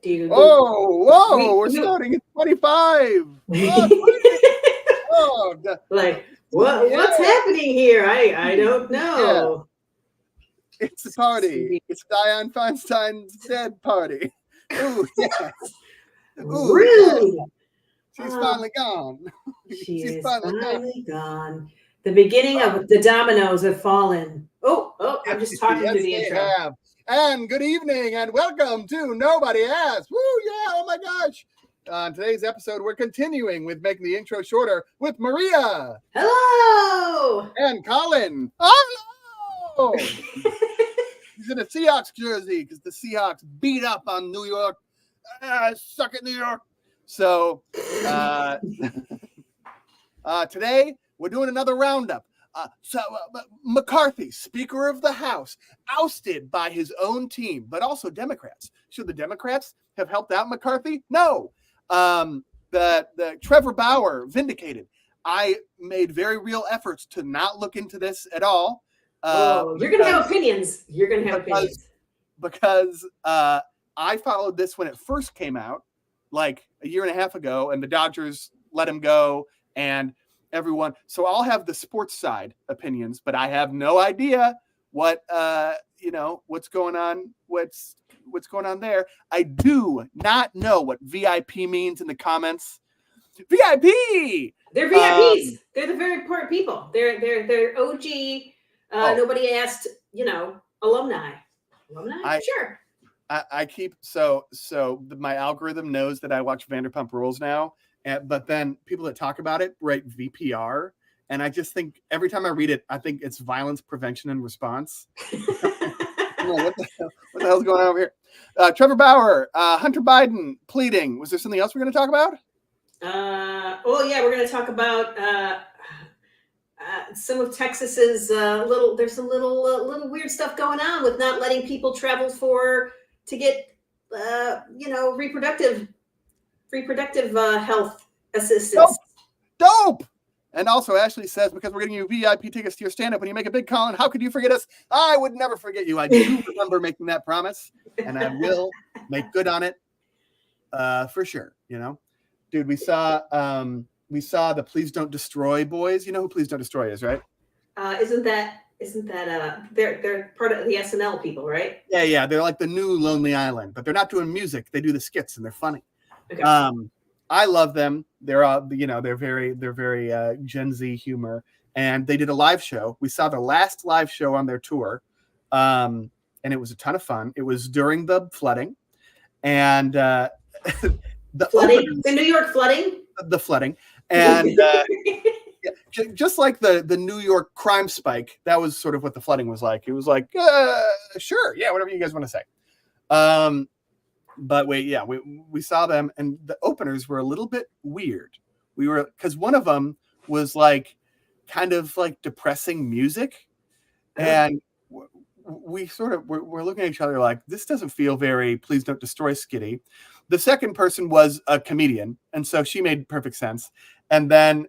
Whoa, we're starting at 25. Oh, like, what's happening here? I don't know. Yeah. It's a party. It's Dianne Feinstein's dead party. Ooh, yes. Ooh, Rude. Yes. She's finally gone. She's finally gone. The beginning of the dominoes have fallen. Oh, I'm just talking through the intro. Have. And good evening and welcome to Nobody Asked. Woo, yeah, oh my gosh. On today's episode, we're continuing with making the intro shorter with Maria. Hello. And Colin. Hello. He's in a Seahawks jersey because the Seahawks beat up on New York. Suck it, New York. So today we're doing another roundup. McCarthy, Speaker of the House, ousted by his own team, but also Democrats. Should the Democrats have helped out McCarthy? No. The Trevor Bauer, vindicated. I made very real efforts to not look into this at all. You're going to have opinions. Because I followed this when it first came out, like a year and a half ago, and the Dodgers let him go, and everyone. So I'll have the sports side opinions, but I have no idea what what's going on. What's going on there? I do not know what VIP means in the comments. VIP. They're VIPs. They're the very important people. They're OG. Nobody asked. Alumni. Sure. I keep my algorithm knows that I watch Vanderpump Rules now, but then people that talk about it write VPR, and I just think every time I read it, I think it's violence prevention and response. What the hell's going on over here? Trevor Bauer, Hunter Biden pleading. Was there something else we're going to talk about? We're going to talk about some of Texas's There's some little weird stuff going on with not letting people travel to get reproductive health assistance. Dope. And also Ashley says, because we're getting you VIP tickets to your stand-up when you make a big Colin, how could you forget us? I would never forget you. I do remember making that promise, and I will make good on it for sure. Dude, we saw the Please Don't Destroy boys. You know who Please Don't Destroy is, right? Isn't that they're part of the SNL people, right? Yeah. They're like the new Lonely Island, but they're not doing music. They do the skits and they're funny. Okay. I love them. They're very Gen Z humor, and they did a live show. We saw the last live show on their tour, and it was a ton of fun. It was during the flooding, and the New York flooding. The flooding, and just like the New York crime spike, that was sort of what the flooding was like. It was like, sure, yeah, whatever you guys want to say. But we saw them, and the openers were a little bit weird. Because one of them was like kind of like depressing music, and we're looking at each other like, this doesn't feel very Please Don't Destroy skitty. The second person was a comedian, and so she made perfect sense. And then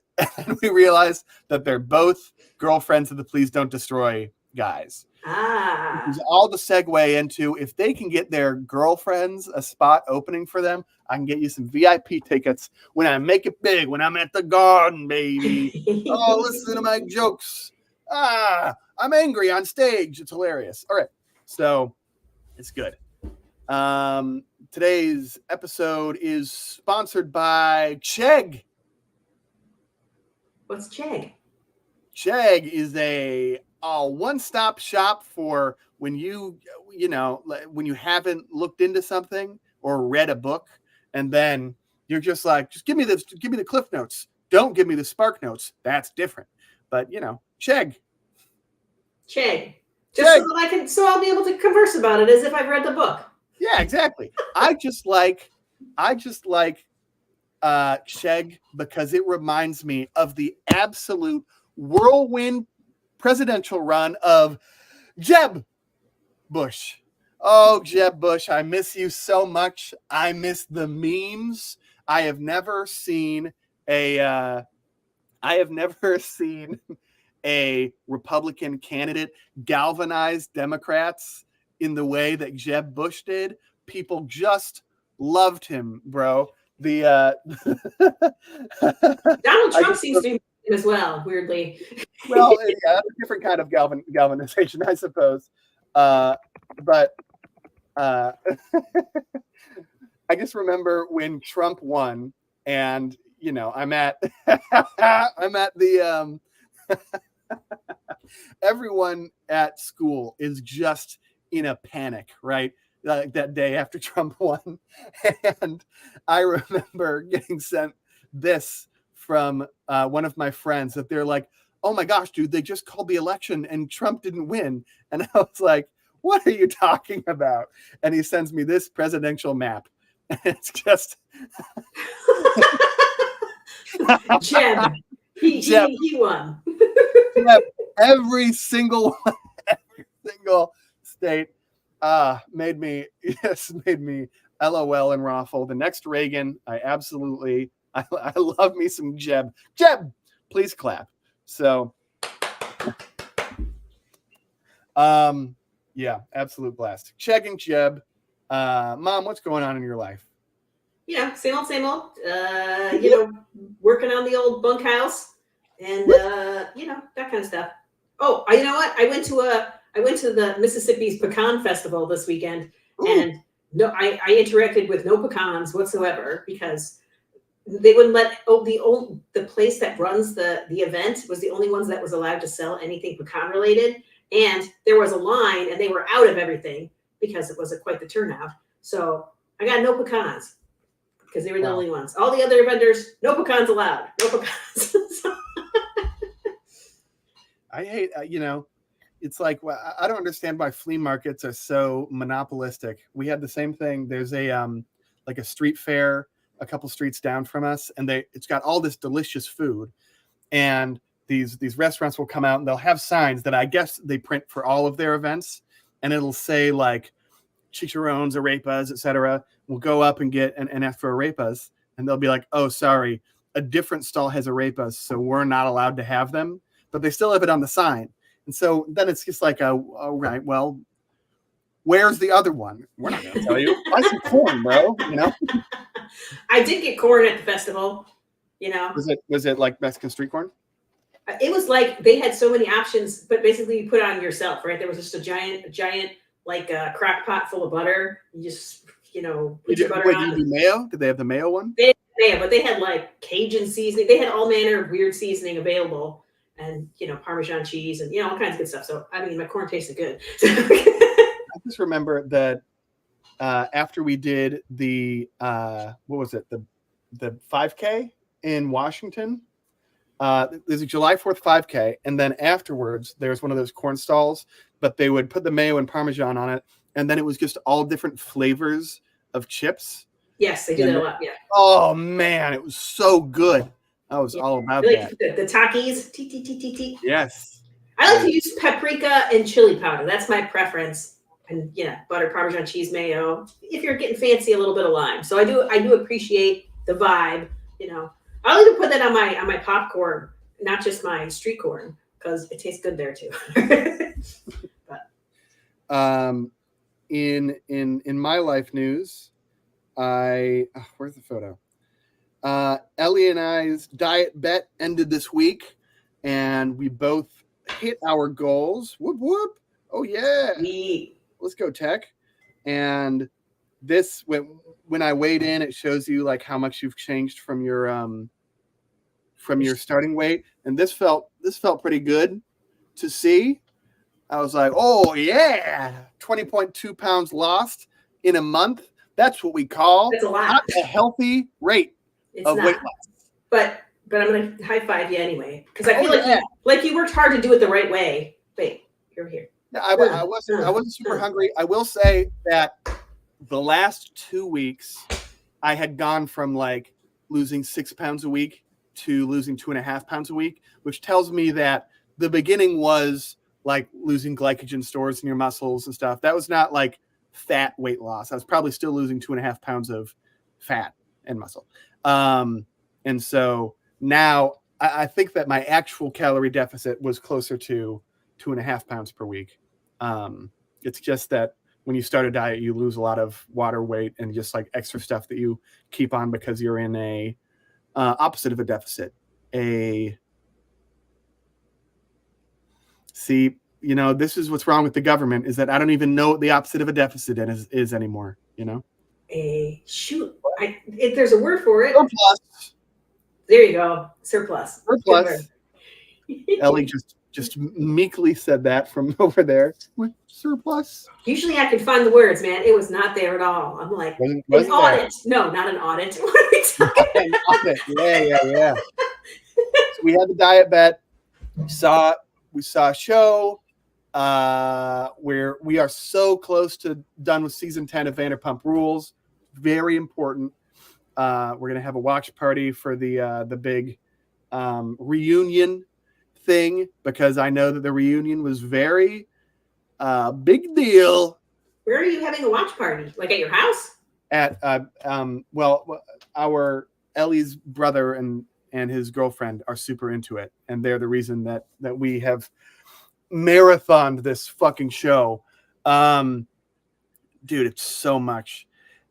we realized that they're both girlfriends of the Please Don't Destroy guys. Which is all the segue into, if they can get their girlfriends a spot opening for them, I can get you some VIP tickets when I make it big, when I'm at the Garden, baby. Oh, listen to my jokes. I'm angry on stage. It's hilarious. All right. So it's good. Today's episode is sponsored by Chegg. What's Chegg? Chegg is a one-stop shop for when you haven't looked into something or read a book, and then you're just like, just give me the Cliff Notes. Don't give me the Spark Notes. That's different. But Chegg. So I'll be able to converse about it as if I've read the book. Yeah, exactly. I just like Chegg because it reminds me of the absolute whirlwind presidential run of Jeb Bush. Oh, Jeb Bush, I miss you so much. I miss the memes. I have never seen a Republican candidate galvanize Democrats in the way that Jeb Bush did. People just Loved him, bro. The Donald Trump seems to be as well, weirdly. Well, yeah, that's a different kind of galvanization, I suppose. But I just remember when Trump won, and I'm at I'm at the everyone at school is just in a panic, right? Like that day after Trump won. And I remember getting sent this from one of my friends that they're like, oh my gosh, dude, they just called the election and Trump didn't win. And I was like, what are you talking about? And he sends me this presidential map. And it's just Jeb. He won. Jeb, every single state made me LOL and raffle. The next Reagan, I love me some Jeb. Jeb, please clap. So yeah, absolute blast. Checking Jeb. Mom, what's going on in your life? Same old. Working on the old bunkhouse and that kind of stuff. Oh, you know what? I went to the Mississippi's Pecan Festival this weekend. Ooh. And no, I interacted with no pecans whatsoever because they wouldn't let the place that runs the event was the only ones that was allowed to sell anything pecan related. And there was a line and they were out of everything because it was quite the turnout. So I got no pecans because they were the only ones. All the other vendors, no pecans allowed. No pecans. I hate, it's like, I don't understand why flea markets are so monopolistic. We had the same thing. There's a street fair a couple streets down from us, and it's got all this delicious food, and these restaurants will come out and they'll have signs that I guess they print for all of their events, and it'll say like chicharrones, arepas, etc. We'll go up and get and ask for arepas, and they'll be like, oh, sorry, a different stall has arepas, so we're not allowed to have them, but they still have it on the sign. And so then it's just like, all right, well, where's the other one? We're not going to tell you. Buy some corn, bro. I did get corn at the festival. Was it like Mexican street corn? It was like they had so many options, but basically you put it on yourself, right? There was just a giant like crock pot full of butter. You just put your butter on. Did you do mayo? Did they have the mayo one? They had mayo, but they had like Cajun seasoning. They had all manner of weird seasoning available, and Parmesan cheese and all kinds of good stuff. So I mean, my corn tasted good. I just remember that after we did the what was it, the 5K in Washington, there's a July 4th 5K, and then afterwards there's one of those corn stalls, but they would put the mayo and Parmesan on it, and then it was just all different flavors of chips. Yes, they do that a lot. Yeah. Oh man, it was so good. I was all about that. The Takis. T. Yes. I like to use paprika and chili powder. That's my preference. And butter, Parmesan cheese, mayo. If you're getting fancy, a little bit of lime. So I do appreciate the vibe. I'll even put that on my popcorn, not just my street corn, because it tastes good there too. But. In my life news, where's the photo? Ellie and I's diet bet ended this week, and we both hit our goals. Whoop whoop! Oh yeah! Let's go, Tech. And this, when I weighed in, it shows you like how much you've changed from your starting weight, and this felt pretty good to see. I was like, oh yeah, 20.2 pounds lost in a month. That's what we call a healthy rate of weight loss. But I'm gonna high five you anyway, because I feel like you worked hard to do it the right way. Wait, you're here. Yeah, I wasn't super hungry. I will say that the last 2 weeks, I had gone from like losing 6 pounds a week to losing 2.5 pounds a week, which tells me that the beginning was like losing glycogen stores in your muscles and stuff. That was not like fat weight loss. I was probably still losing 2.5 pounds of fat and muscle. And so now I think that my actual calorie deficit was closer to 2.5 pounds per week. It's just that when you start a diet, you lose a lot of water weight and just like extra stuff that you keep on because you're in a opposite of a deficit. See, this is what's wrong with the government, is that I don't even know what the opposite of a deficit is anymore. There's a word for it. Surplus. There you go. Surplus. Ellie just meekly said that from over there. Surplus. Usually I can find the words, man. It was not there at all. I'm like, an audit. No, not an audit. What are we talking about? An audit. Yeah. So we had the diet bet. We saw a show where we are so close to done with season 10 of Vanderpump Rules. Very important. We're gonna have a watch party for the big reunion thing, because I know that the reunion was very big deal. Where are you having a watch party? Like at your house? At our Ellie's brother and his girlfriend are super into it, and they're the reason that we have marathoned this fucking show. Dude, it's so much.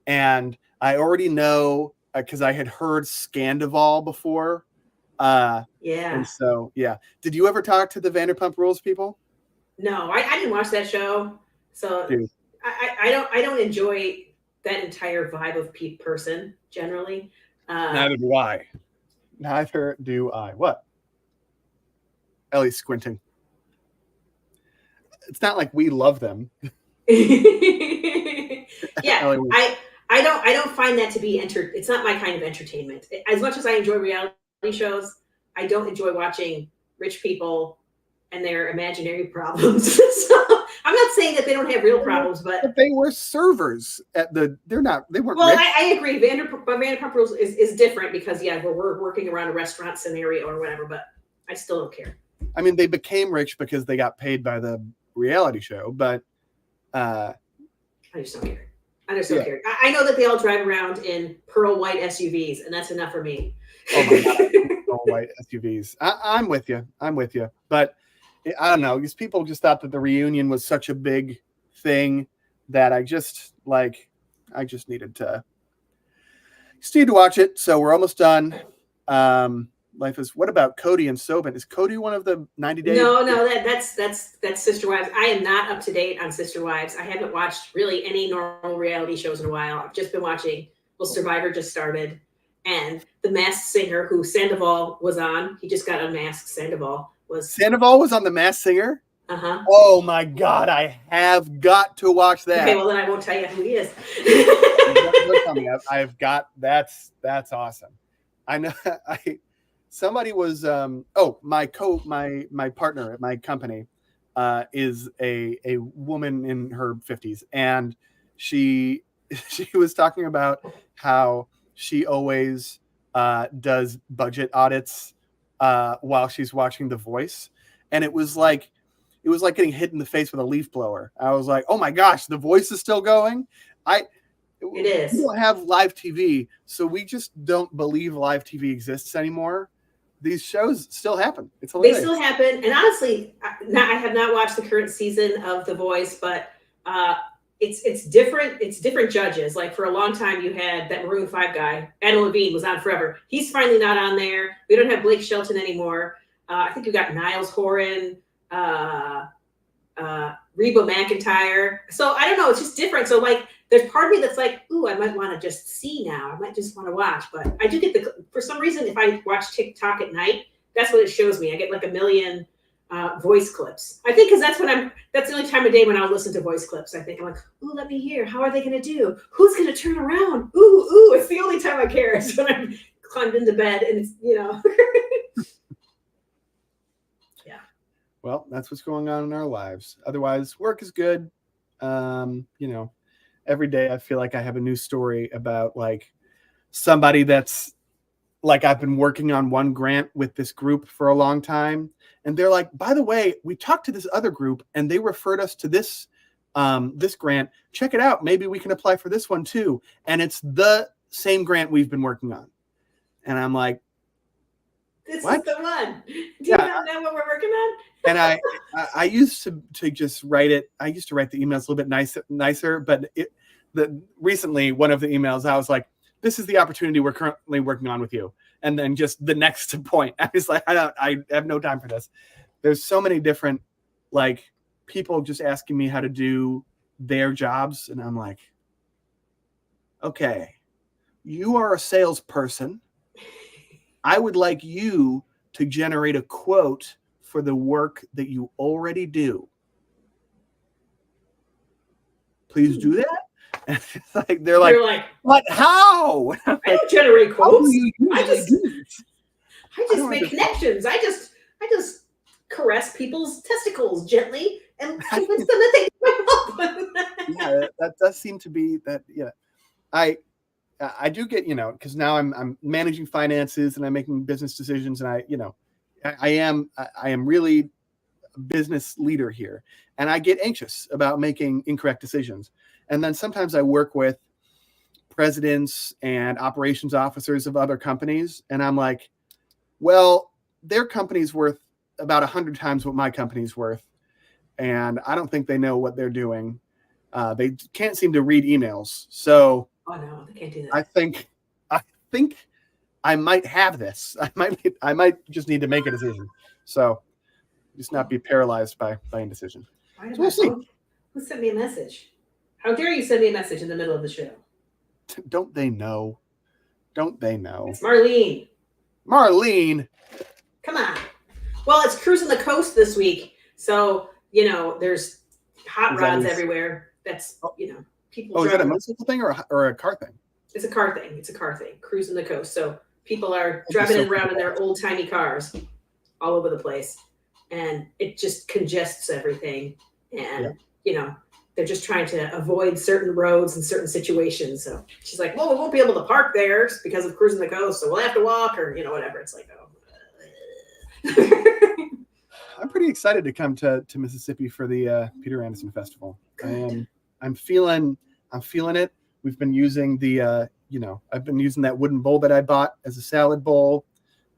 And I already know, because I had heard Scandival before. Yeah. And so, yeah. Did you ever talk to the Vanderpump Rules people? No, I didn't watch that show. So dude. I don't enjoy that entire vibe of person generally. Neither do I. What? Ellie's squinting. It's not like we love them. Yeah, I don't find that to be it's not my kind of entertainment. As much as I enjoy reality shows, I don't enjoy watching rich people and their imaginary problems. So I'm not saying that they don't have real problems, but they were servers at they weren't. Well, rich. I agree. Vanderpump Rules is different because we're working around a restaurant scenario or whatever, but I still don't care. I mean, they became rich because they got paid by the reality show, but I just don't care. Care. I know that they all drive around in pearl white SUVs, and that's enough for me. Oh my God. Pearl white SUVs. I'm with you. But I don't know, these people just thought that the reunion was such a big thing that I just needed to watch it. So we're almost done. Life is. What about Cody and Sobin? Is Cody one of the 90 days? No, that's Sister Wives. I am not up to date on Sister Wives. I haven't watched really any normal reality shows in a while. I've just been watching. Well, Survivor just started, and The Masked Singer, who Sandoval was on. He just got unmasked. Sandoval was on The Masked Singer. Uh-huh. Oh my God, I have got to watch that. Okay, well then I won't tell you who he is. I've got that's awesome. I know. Somebody was my partner at my company is a woman in her 50s, and she was talking about how she always does budget audits while she's watching The Voice, and it was like getting hit in the face with a leaf blower. I was like, oh my gosh, The Voice is still going. It is. We don't have live TV, so we just don't believe live TV exists anymore. These shows still happen. It's hilarious. They still happen. And honestly, I have not watched the current season of The Voice, but it's different. It's different judges. Like for a long time, you had that Maroon 5 guy. Adam Levine was on forever. He's finally not on there. We don't have Blake Shelton anymore. I think we got Niles Horan, Reba McEntire. So I don't know. It's just different. So like, there's part of me that's like, ooh, I might want to just see now. I might just want to watch. But I do get for some reason, if I watch TikTok at night, that's what it shows me. I get like a million voice clips. I think because that's the only time of day when I'll listen to voice clips. I think I'm like, ooh, let me hear. How are they going to do? Who's going to turn around? Ooh, it's the only time I care. It's when I'm climbed into bed and it's, Yeah. Well, that's what's going on in our lives. Otherwise, work is good. Every day I feel like I have a new story about like somebody that's like, I've been working on one grant with this group for a long time. And they're like, by the way, we talked to this other group and they referred us to this grant. Check it out. Maybe we can apply for this one too. And it's the same grant we've been working on. And I'm like, This What? is the one. Do you Yeah, not know what we're working on? and I used to just write it. I used to write the emails a little bit nicer, but recently one of the emails I was like, "This is the opportunity we're currently working on with you," and then just the next point, I was like, I have no time for this. There's so many different like people just asking me how to do their jobs, and I'm like, okay, you are a salesperson. I would like you to generate a quote for the work that you already do. Please do that. And it's like they're like, You're like, what? How? I Like, don't generate how do quotes. you I usually just do this? I I just don't make understand. connections. I just caress people's testicles gently and convince them that they can help. Yeah, that does seem to be that. Yeah, I I do get, because now I'm managing finances and I'm making business decisions, and I am really a business leader here, and I get anxious about making incorrect decisions. And then sometimes I work with presidents and operations officers of other companies, and I'm like, well, their company's worth about 100 times what my company's worth, and I don't think they know what they're doing. They can't seem to read emails, so Oh no, they can't do I that. think I think I might have this. I might just need to make a decision. So just not be paralyzed by indecision. Why So am we'll I? see. Who sent me a message? How dare you send me a message in the middle of the show? Don't they know? Don't they know? It's Marlene. Marlene. Come on. Well, it's cruising the coast this week, so there's hot Is that rods his- everywhere. That's Oh, people is that a driving. motorcycle thing or a car thing? It's a car thing. It's a car thing. Cruising the coast. So people are That'd be driving so around in cool. their old timey cars all over the place, and it just congests everything. And they're just trying to avoid certain roads and certain situations. So she's like, "Well, we won't be able to park there because of cruising the coast, so we'll have to walk, or whatever." It's like, oh. I'm pretty excited to come to Mississippi for the Peter Anderson Festival. I'm feeling it. We've been using I've been using that wooden bowl that I bought as a salad bowl.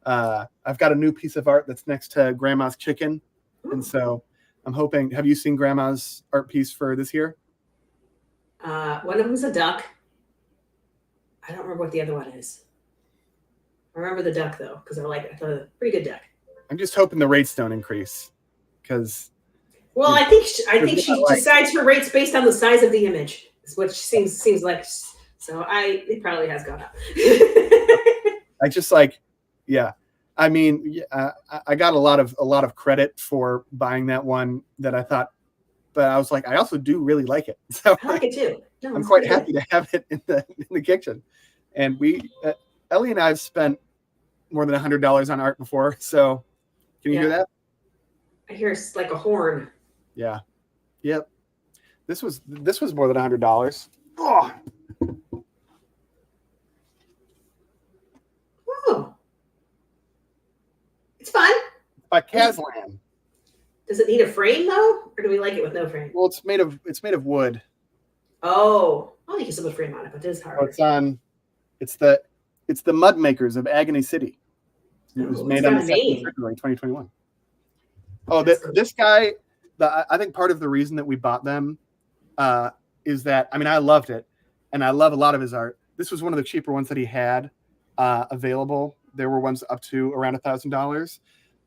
I've got a new piece of art that's next to Grandma's chicken, and so I'm hoping. Have you seen Grandma's art piece for this year? One of them's a duck. I don't remember what the other one is. I remember the duck though, because I thought a pretty good duck. I'm just hoping the rates don't increase, because Well, I think she decides her rates based on the size of the image, which seems like. So it probably has gone up. I just yeah. I mean, I got a lot of credit for buying that one that I thought, but I was like, I also do really like it. So I like it too. No, I'm quite happy to have it in the kitchen. And Ellie and I have spent more than $100 on art before. So can you hear that? I hear it's like a horn. Yeah. Yep. This was more than $100. Oh. Oh. It's fun. By Kazlan. Does it need a frame though, or do we like it with no frame? Well, it's made of wood. Oh, you can still put a frame on it, but it is harder. It's the Mud Makers of Agony City. It was made on the 2nd of February, 2021. Oh, this guy, I think part of the reason that we bought them is that, I mean, I loved it, and I love a lot of his art. This was one of the cheaper ones that he had available. There were ones up to around $1,000,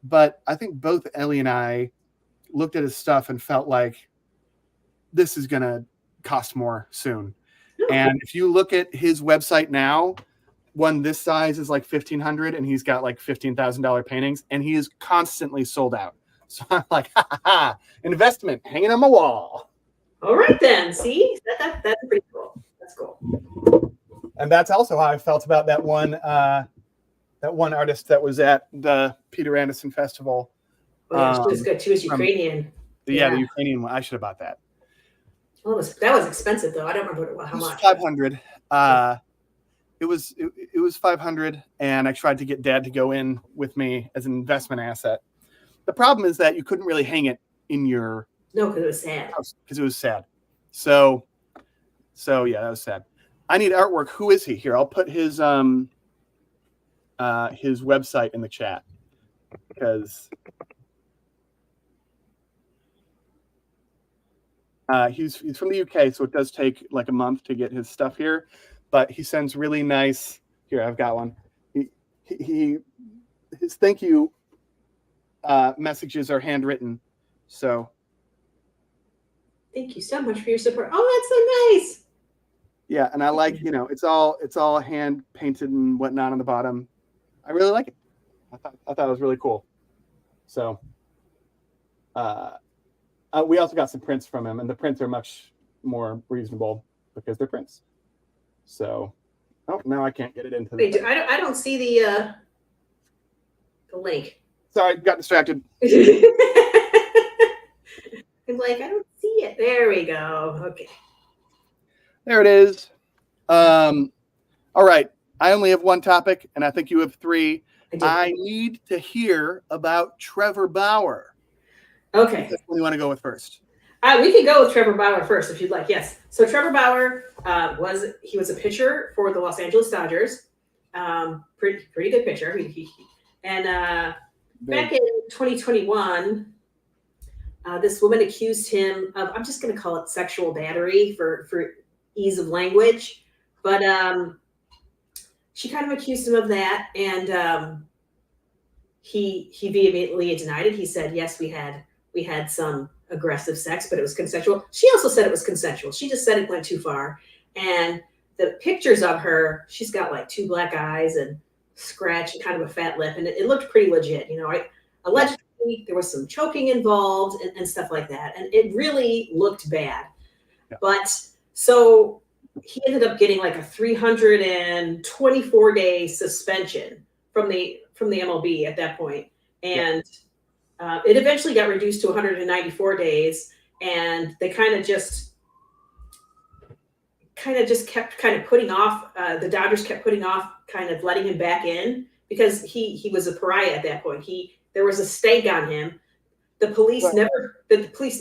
but I think both Ellie and I looked at his stuff and felt like this is going to cost more soon. And if you look at his website now, one this size is like $1,500, and he's got like $15,000 paintings, and he is constantly sold out. So I'm like, investment hanging on my wall. All right then. See, that's pretty cool. That's cool. And that's also how I felt about that one artist that was at the Peter Anderson Festival. Oh, yeah, she was good. She was Ukrainian. The Ukrainian one. I should have bought that. Well, that was expensive though. I don't remember how much. $500. It was $500, and I tried to get Dad to go in with me as an investment asset. The problem is that you couldn't really hang it in your because it was sad. Because it was sad. So yeah, that was sad. I need artwork. Who is he? Here, I'll put his website in the chat. because he's from the UK, so it does take like a month to get his stuff here. But he sends really nice. Here, I've got one. His thank you messages are handwritten. So thank you so much for your support. Oh, that's so nice. Yeah, and I like, it's all hand painted and whatnot on the bottom. I really like it. I thought it was really cool. So we also got some prints from him, and the prints are much more reasonable because they're prints. So now I can't get it into the Wait, I don't see the link. Sorry, got distracted. I'm like, I don't see it. There we go. Okay. There it is. All right. I only have one topic, and I think you have three. I need to hear about Trevor Bauer. Okay. That's what you want to go with first. We can go with Trevor Bauer first if you'd like. Yes. So Trevor Bauer was a pitcher for the Los Angeles Dodgers. Pretty good pitcher. And back in 2021, this woman accused him of, I'm just going to call it sexual battery for ease of language, but she kind of accused him of that, and he vehemently denied it. He said, yes, we had some aggressive sex, but it was consensual. She also said it was consensual. She just said it went too far. And the pictures of her, she's got like 2 black eyes and scratch and kind of a fat lip, and it looked pretty legit. Allegedly there was some choking involved and stuff like that, and it really looked bad. Yeah. But so he ended up getting like a 324-day suspension from the MLB at that point. And it eventually got reduced to 194 days, and they kind of just kept putting off, the Dodgers kept putting off kind of letting him back in because he was a pariah at that point. There was a stake on him. The police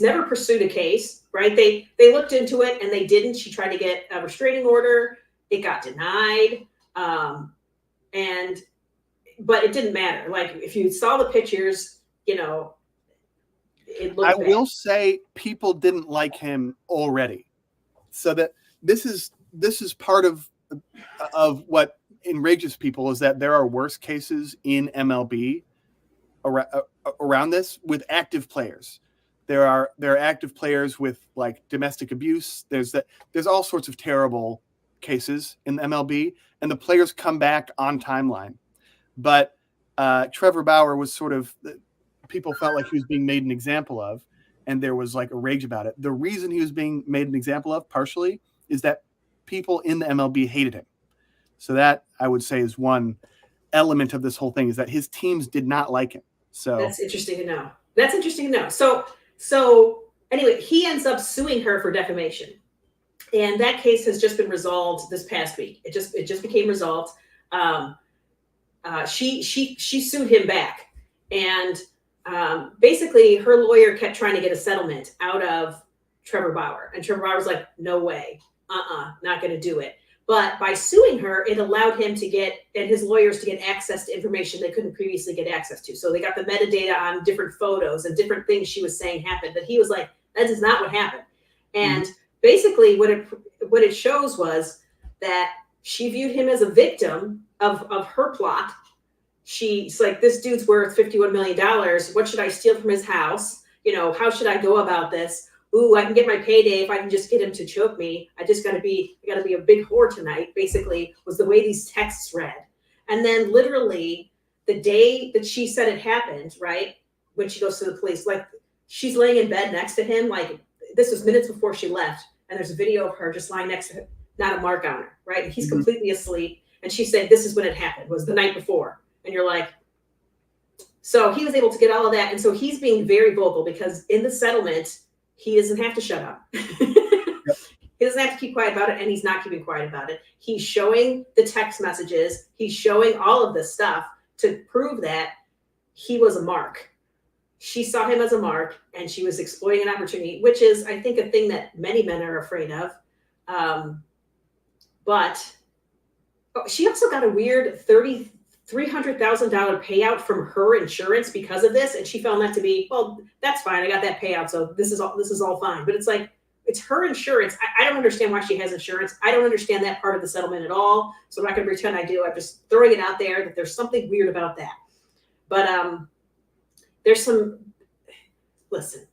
never pursued a case, right? They looked into it and they didn't. She tried to get a restraining order. It got denied. But it didn't matter. Like if you saw the pictures, it looked bad. Will say people didn't like him already. So that this is part of what enrages people is that there are worse cases in MLB around this with active players. There are active players with like domestic abuse. There's all sorts of terrible cases in the MLB, and the players come back on timeline. But Trevor Bauer was sort of, people felt like he was being made an example of, and there was like a rage about it. The reason he was being made an example of partially is that people in the MLB hated him. So that I would say is one element of this whole thing, is that his teams did not like him. So that's interesting to know. So anyway, he ends up suing her for defamation, and that case has just been resolved this past week. It just became resolved. She sued him back, and basically her lawyer kept trying to get a settlement out of Trevor Bauer, and Trevor Bauer was like, no way, not going to do it. But by suing her, it allowed him and his lawyers to get access to information they couldn't previously get access to. So they got the metadata on different photos and different things she was saying happened that he was like, that is not what happened. And basically what it shows was that she viewed him as a victim of her plot. She's like, this dude's worth $51 million. What should I steal from his house? How should I go about this? Ooh, I can get my payday if I can just get him to choke me. I gotta be a big whore tonight, basically, was the way these texts read. And then literally the day that she said it happened, right, when she goes to the police, like she's laying in bed next to him, like this was minutes before she left, and there's a video of her just lying next to him, not a mark on her, right? And he's completely asleep. And she said, this is when it happened, was the night before. And you're like, so he was able to get all of that. And so he's being very vocal because in the settlement, he doesn't have to shut up. Yep. He doesn't have to keep quiet about it, and he's not keeping quiet about it. He's showing the text messages. He's showing all of this stuff to prove that he was a mark. She saw him as a mark, and she was exploiting an opportunity, which is, I think, a thing that many men are afraid of. But she also got a weird $300,000 payout from her insurance because of this, and she found that to be, well, that's fine. I got that payout, so this is all fine. But it's like, it's her insurance. I don't understand why she has insurance. I don't understand that part of the settlement at all. So I'm not going to pretend I do. I'm just throwing it out there that there's something weird about that. But there's some, listen,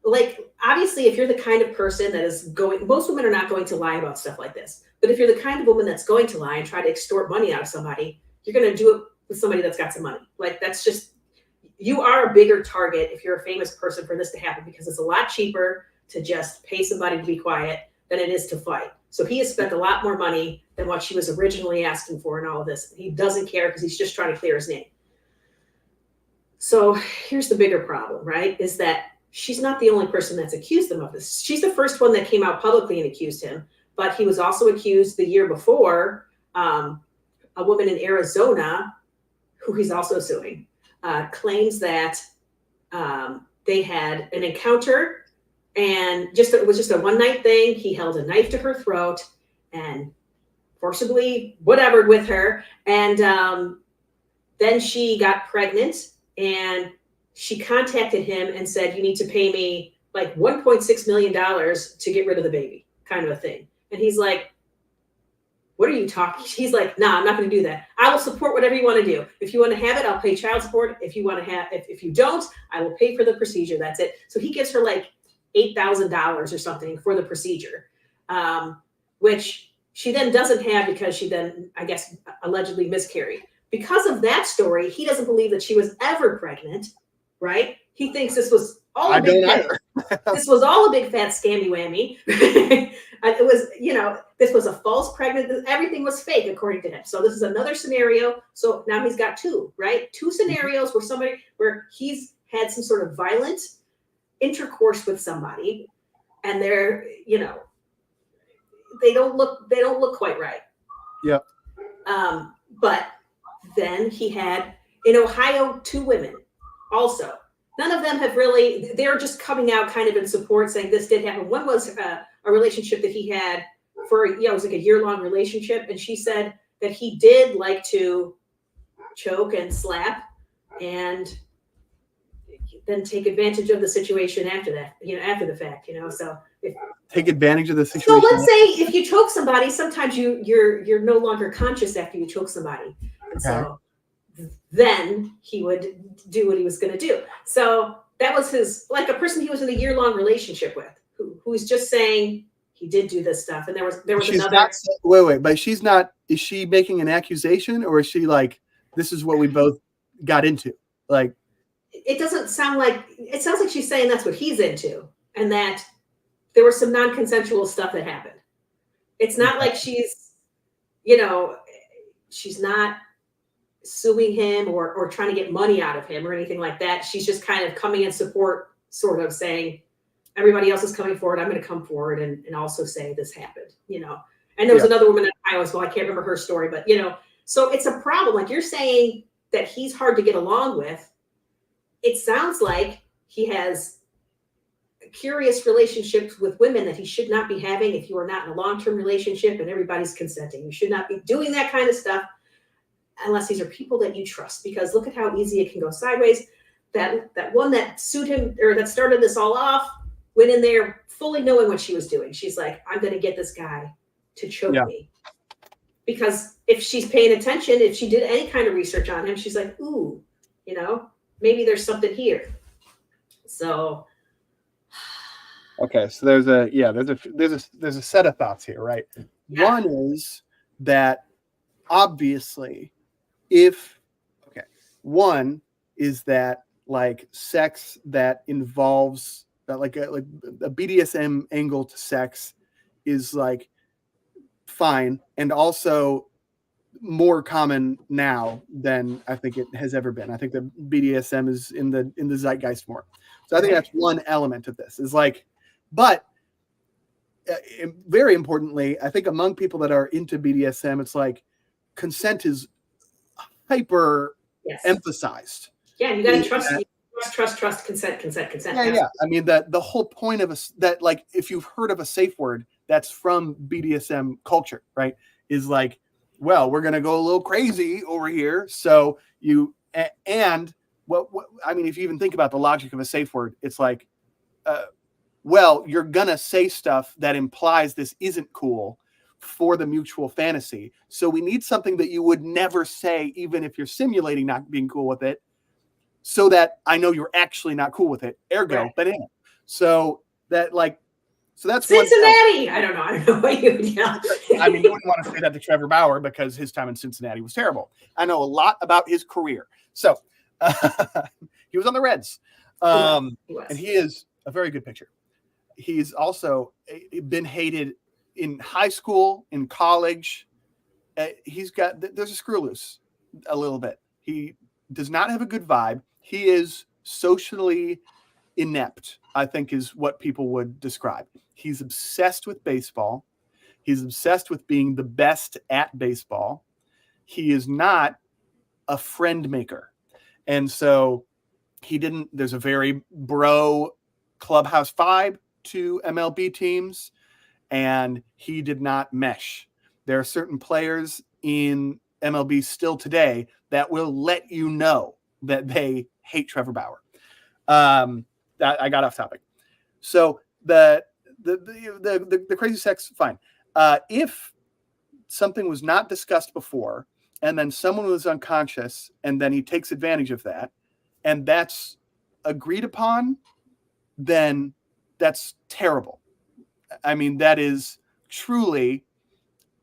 like, obviously, if you're the kind of person that is going, most women are not going to lie about stuff like this. But if you're the kind of woman that's going to lie and try to extort money out of somebody, you're going to do it with somebody that's got some money. Like, that's just, you are a bigger target if you're a famous person for this to happen, because it's a lot cheaper to just pay somebody to be quiet than it is to fight. So he has spent a lot more money than what she was originally asking for in all of this. He doesn't care because he's just trying to clear his name. So here's the bigger problem, right? Is that she's not the only person that's accused them of this. She's the first one that came out publicly and accused him, but he was also accused the year before. A woman in Arizona, who he's also suing, claims that they had an encounter, and it was just a one-night thing. He held a knife to her throat and forcibly whatever with her, and then she got pregnant, and she contacted him and said, you need to pay me like $1.6 million to get rid of the baby, kind of a thing. And he's like, what are you talking? He's like, nah, I'm not going to do that. I will support whatever you want to do. If you want to have it, I'll pay child support. If you want to have, if you don't, I will pay for the procedure. That's it. So he gives her like $8,000 or something for the procedure, which she then doesn't have because she then, I guess, allegedly miscarried. Because of that story, he doesn't believe that she was ever pregnant, right? He thinks this was all a big this was all a big fat scammy whammy. It was, this was a false pregnancy. Everything was fake, according to him. So this is another scenario. So now he's got two, right? Two scenarios where he's had some sort of violent intercourse with somebody, and they're, they don't look quite right. Yeah. But then he had in Ohio 2 women also. None of them have really, they're just coming out kind of in support, saying this did happen. One was a relationship that he had for, it was like a year-long relationship. And she said that he did like to choke and slap and then take advantage of the situation after that, after the fact, so. Take advantage of the situation. So let's say if you choke somebody, sometimes you're no longer conscious after you choke somebody. And so then he would do what he was going to do. So that was like a person he was in a year-long relationship with, who's just saying he did do this stuff. And there was another. Wait, but she's not. Is she making an accusation, or is she like, this is what we both got into? Like, it doesn't sound like. It sounds like she's saying that's what he's into, and that there was some non-consensual stuff that happened. It's not like she's, she's not suing him or trying to get money out of him or anything like that. She's just kind of coming in support, sort of saying, everybody else is coming forward, I'm going to come forward and also say this happened, And there was another woman in Iowa as well. I can't remember her story, but, so it's a problem. Like, you're saying that he's hard to get along with. It sounds like he has curious relationships with women that he should not be having if you are not in a long-term relationship and everybody's consenting. You should not be doing that kind of stuff unless these are people that you trust, because look at how easy it can go sideways. That one that sued him, or that started this all off, went in there fully knowing what she was doing. She's like, I'm going to get this guy to choke me. Because if she's paying attention, if she did any kind of research on him, she's like, ooh, maybe there's something here. So. Okay, so there's a set of thoughts here, right? Yeah. One is that obviously, one is that like sex that involves that like a BDSM angle to sex is like fine, and also more common now than I think it has ever been. I think that BDSM is in the zeitgeist more. So I think that's one element of this is like, but very importantly, I think among people that are into BDSM, it's like consent is hyper emphasized. Yeah, you got to trust, consent. Yeah. I mean, the whole point of that, like, if you've heard of a safe word that's from BDSM culture, right, is like well, we're going to go a little crazy over here. So and what I mean, if you even think about the logic of a safe word, it's like, well, you're going to say stuff that implies this isn't cool for the mutual fantasy. So we need something that you would never say, even if you're simulating not being cool with it, so that I know you're actually not cool with it. Ergo, Right. banana. So that's one. Cincinnati. I don't know what you would yell. I mean, you wouldn't want to say that to Trevor Bauer because his time in Cincinnati was terrible. I know a lot about his career. So he was on the Reds. He was. And he is a very good pitcher. He's also been hated in high school, in college. There's a screw loose a little bit. He does not have a good vibe. He is socially inept, I think is what people would describe. He's obsessed with baseball. He's obsessed with being the best at baseball. He is not a friend maker. And so there's a very bro clubhouse vibe to MLB teams, and he did not mesh. There are certain players in MLB still today that will let you know that they hate Trevor Bauer. I got off topic. So the crazy sex, fine. If something was not discussed before, and then someone was unconscious, and then he takes advantage of that, and that's agreed upon, then that's terrible. I mean, that is truly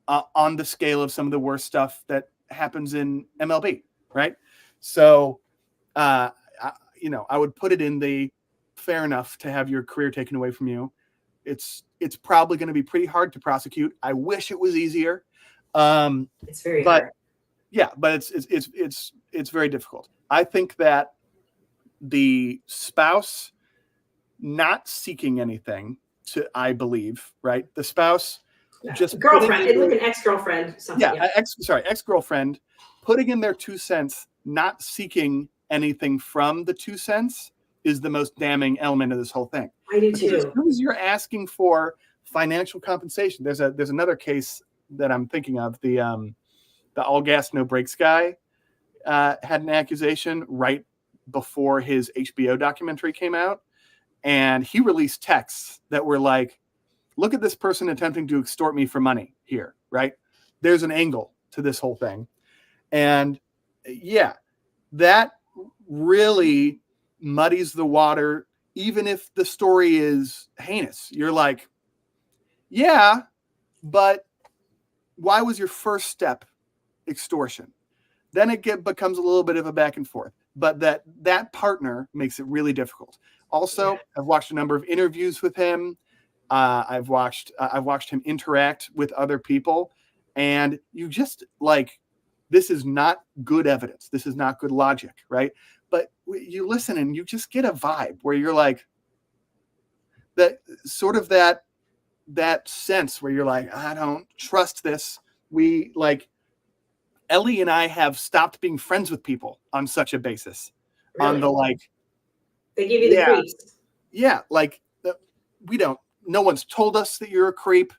on the scale of some of the worst stuff that happens in MLB, right? So, I would put it in the fair enough to have your career taken away from you. It's probably going to be pretty hard to prosecute. I wish it was easier. It's very hard. Yeah, but it's very difficult. I think that the spouse not seeking anything I believe, right? The spouse just girlfriend, it's like an ex-girlfriend, something. Yeah, ex-girlfriend putting in their 2 cents, not seeking anything from the 2 cents is the most damning element of this whole thing. I do too. As soon as you're asking for financial compensation, there's another case that I'm thinking of. The all gas no brakes guy had an accusation right before his HBO documentary came out, and he released texts that were like, look at this person attempting to extort me for money here, right? There's an angle to this whole thing. And yeah, that really muddies the water, even if the story is heinous. You're like, yeah, but why was your first step extortion? Then it becomes a little bit of a back and forth. But that partner makes it really difficult. Also, I've watched a number of interviews with him. I've watched him interact with other people, and you just like, this is not good evidence. This is not good logic, right? But you listen and you just get a vibe where you're like, that sort of that sense where you're like, I don't trust this. We like, Ellie and I have stopped being friends with people on such a basis. Really? On the like, they give you the creeps. Yeah, like no one's told us that you're a creep.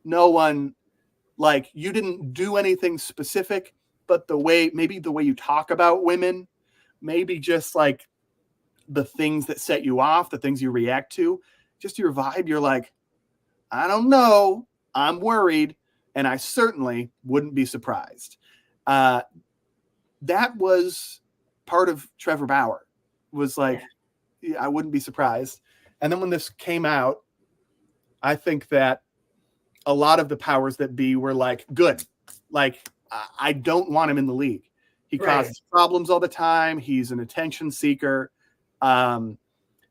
No one, like, you didn't do anything specific, but maybe the way you talk about women, maybe just like the things that set you off, the things you react to, just your vibe. You're like, I don't know. I'm worried. And I certainly wouldn't be surprised. That was part of Trevor Bauer, was like, I wouldn't be surprised. And then when this came out, I think that a lot of the powers that be were like, good. Like, I don't want him in the league. He causes problems all the time. He's an attention seeker. But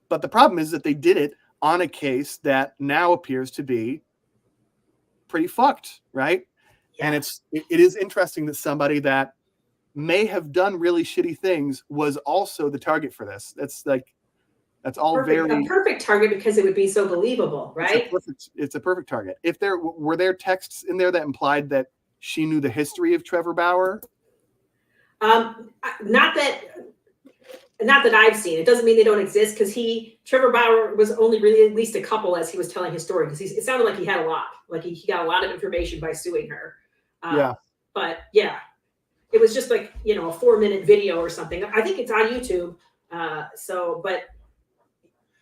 the problem is that they did it on a case that now appears to be pretty fucked, right? Yeah. And it is interesting that somebody that may have done really shitty things was also the target for this. That's all a perfect target, because it would be so believable, right? It's a perfect target. If were there texts in there that implied that she knew the history of Trevor Bauer? Not that I've seen. It doesn't mean they don't exist, because Trevor Bauer was only really at least a couple as he was telling his story, because it sounded like he had a lot. Like he got a lot of information by suing her. Yeah. But yeah, it was just like, a 4-minute video or something. I think it's on YouTube. But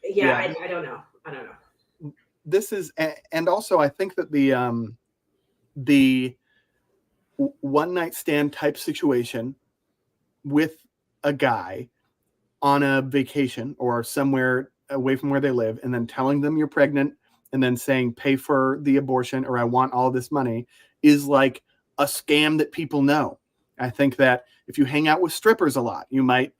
yeah, Yeah. I don't know. I don't know. This is, and also I think that the one night stand type situation with a guy on a vacation or somewhere away from where they live, and then telling them you're pregnant and then saying pay for the abortion or I want all this money, is like a scam that people know. I think that if you hang out with strippers a lot, you might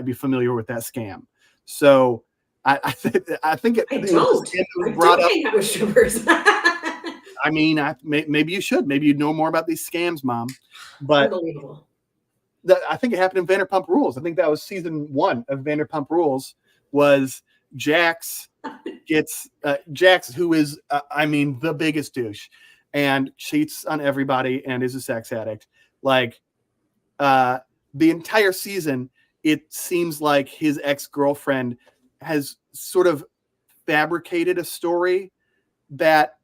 be familiar with that scam. So I think it was a scam that was brought up. Hang out with strippers. I mean, maybe you should. Maybe you'd know more about these scams, Mom. But unbelievable. I think it happened in Vanderpump Rules. I think that was season 1 of Vanderpump Rules. Was Jax Jax, who is the biggest douche and cheats on everybody and is a sex addict. Like the entire season, it seems like his ex-girlfriend has sort of fabricated a story that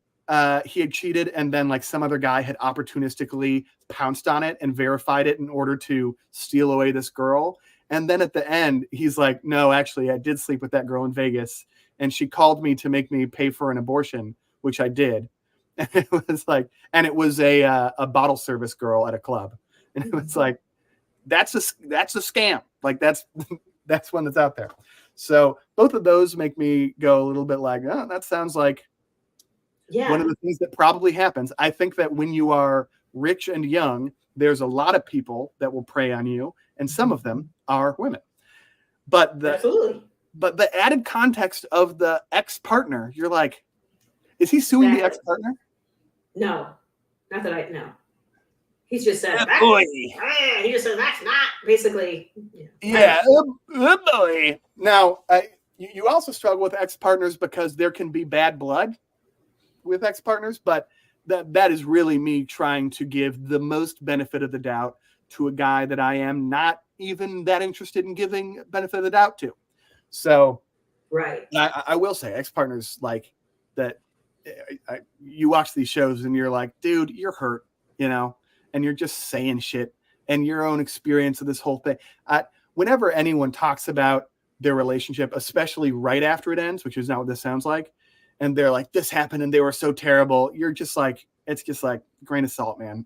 he had cheated, and then like some other guy had opportunistically pounced on it and verified it in order to steal away this girl. And then at the end, he's like, no, actually, I did sleep with that girl in Vegas, and she called me to make me pay for an abortion, which I did. And it was like, and it was a bottle service girl at a club, and it was like, that's a scam. Like that's one that's out there. So both of those make me go a little bit like, oh, that sounds like one of the things that probably happens. I think that when you are rich and young, there's a lot of people that will prey on you, and some of them are women. But the added context of the ex-partner, you're like, is he suing the ex-partner? No, not that I know. He's just said, he just said that's not basically. Yeah, boy. Now, you also struggle with ex-partners because there can be bad blood with ex-partners, but that is really me trying to give the most benefit of the doubt to a guy that I am not even that interested in giving benefit of the doubt to. So, right. I will say ex-partners like that. You watch these shows and you're like, dude, you're hurt, and you're just saying shit, and your own experience of this whole thing. Whenever anyone talks about their relationship, especially right after it ends, which is not what this sounds like, and they're like, this happened and they were so terrible, you're just like, it's just like grain of salt, man.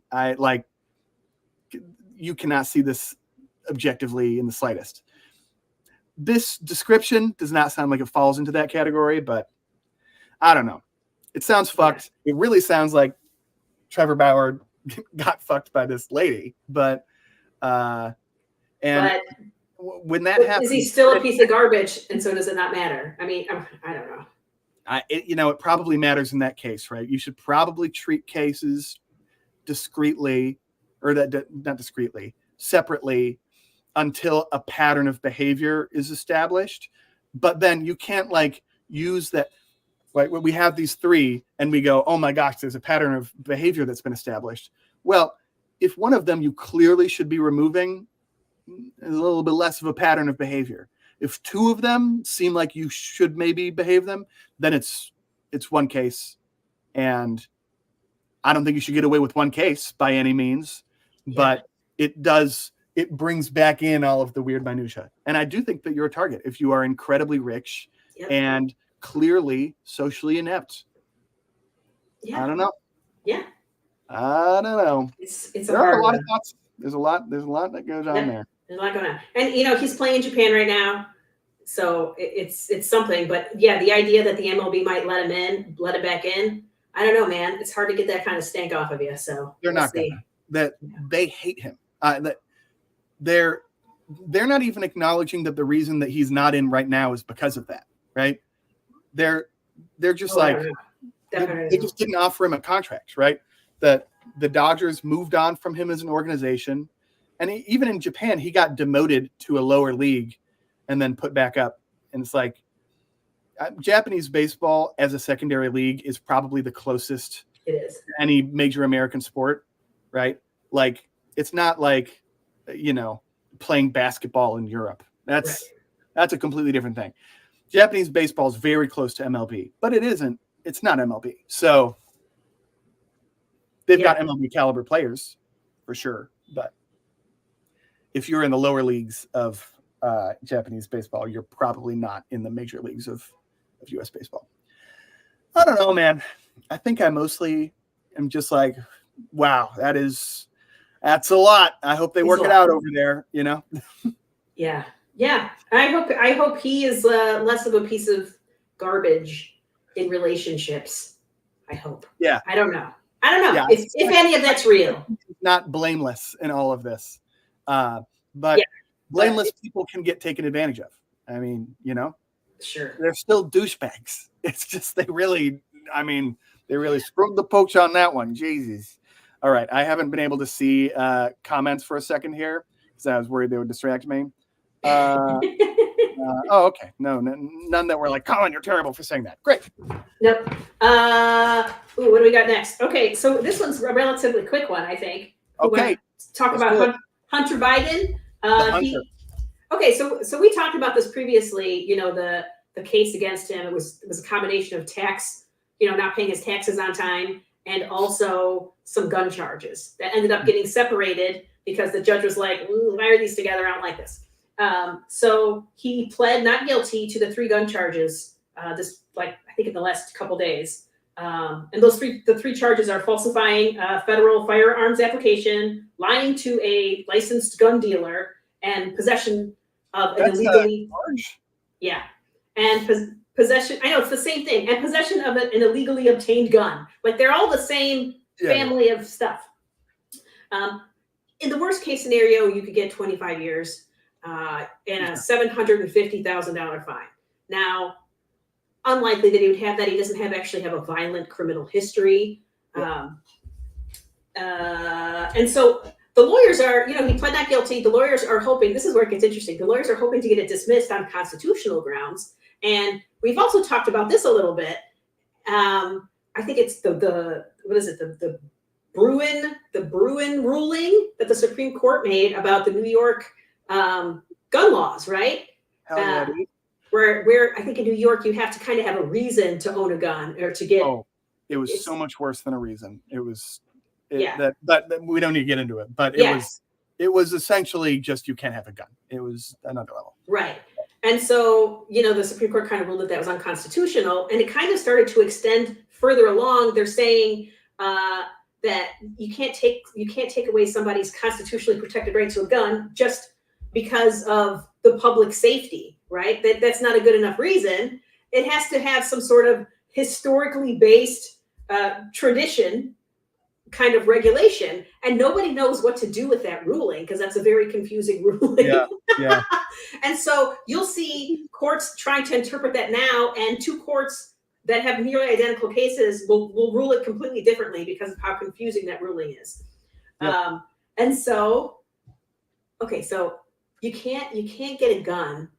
You cannot see this objectively in the slightest. This description does not sound like it falls into that category, but I don't know. It sounds fucked. It really sounds like Trevor Bauer got fucked by this lady, but when that happens, is he still a piece of garbage? And so does it not matter? I mean, I don't know. It probably matters in that case, right? You should probably treat cases discreetly, or not discreetly, separately, until a pattern of behavior is established. But then you can't use that. Right, we have these 3 and we go, oh my gosh, there's a pattern of behavior that's been established. Well, if one of them you clearly should be removing, a little bit less of a pattern of behavior. If 2 of them seem like you should maybe behave them, then it's one case. And I don't think you should get away with one case by any means, but it brings back in all of the weird minutia. And I do think that you're a target if you are incredibly rich and clearly socially inept. I don't know. I don't know. There are a lot of thoughts. There's a lot that goes on there. There's a lot going on. And he's playing in Japan right now. So it's something. But yeah, the idea that the MLB might let him back in, I don't know, man. It's hard to get that kind of stank off of you. So they're not gonna. They hate him. That they're not even acknowledging that the reason that he's not in right now is because of that, right? They're just they just didn't offer him a contract, right? That the Dodgers moved on from him as an organization, and even in Japan, he got demoted to a lower league and then put back up. And it's like Japanese baseball as a secondary league is probably the closest it is to any major American sport, right? Like it's not like playing basketball in Europe. That's a completely different thing. Japanese baseball is very close to MLB, but it's not MLB. So they've got MLB caliber players, for sure. But if you're in the lower leagues of Japanese baseball, you're probably not in the major leagues of U.S. baseball. I don't know, man. I think I mostly am just like, wow, that's a lot. I hope they work it out over there, you know? Yeah. Yeah. I hope he is less of a piece of garbage in relationships. I hope. Yeah. I don't know. Yeah, if any of that's real. Not blameless in all of this. But blameless people can get taken advantage of. I mean, you know? Sure. They're still douchebags. It's just they really screwed the pooch on that one. Jesus. All right. I haven't been able to see comments for a second here because I was worried they would distract me. Okay. No, none that were like, Colin, you're terrible for saying that. Great. Nope. What do we got next? Okay, so this one's a relatively quick one, I think. Okay. Talk about Hunter Biden. So we talked about this previously. You know, the case against him. It was a combination of tax, not paying his taxes on time, and also some gun charges that ended up getting separated because the judge was like, why are these together? I don't like this. So he pled not guilty to the 3 gun charges. I think in the last couple days. And the three charges are falsifying a federal firearms application, lying to a licensed gun dealer, and possession of an illegally. Yeah. And possession. I know it's the same thing. And possession of an illegally obtained gun. Like they're all the same family of stuff. In the worst case scenario, you could get 25 years and a $750,000 fine. Now, unlikely that he would have that. He doesn't actually have a violent criminal history. And so the lawyers are, he pled not guilty. The lawyers are hoping, this is where it gets interesting. The lawyers are hoping to get it dismissed on constitutional grounds. And we've also talked about this a little bit. I think it's the Bruin ruling that the Supreme Court made about the New York gun laws, right? Where I think in New York you have to kind of have a reason to own a gun or to get. Oh, it was so much worse than a reason. It was, that we don't need to get into it, but it was essentially just you can't have a gun. It was another level, right? And so the Supreme Court kind of ruled that was unconstitutional, and it kind of started to extend further along. They're saying that you can't take away somebody's constitutionally protected right to a gun just because of the public safety, right? That's not a good enough reason. It has to have some sort of historically based tradition kind of regulation, and nobody knows what to do with that ruling because that's a very confusing ruling. Yeah. And so you'll see courts trying to interpret that now, and 2 courts that have nearly identical cases will rule it completely differently because of how confusing that ruling is. Yep. And so, so you can't get a gun.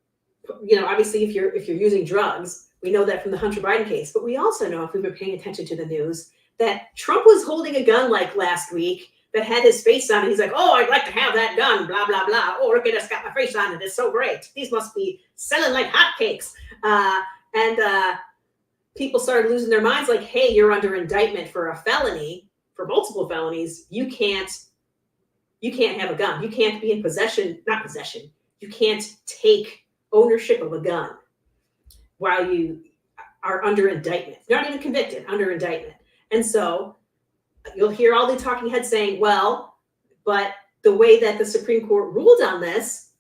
Obviously, if you're using drugs, we know that from the Hunter Biden case. But we also know, if we've been paying attention to the news, that Trump was holding a gun like last week that had his face on it. He's like, "Oh, I'd like to have that gun." Blah blah blah. "Oh, look at it's got my face on it. It's so great. These must be selling like hotcakes." And people started losing their minds. Like, "Hey, you're under indictment for a felony, for multiple felonies. You can't have a gun. You can't be in not possession. You can't take ownership of a gun while you are under indictment. Not even convicted, under indictment." And so you'll hear all the talking heads saying, well, but the way that the Supreme Court ruled on this,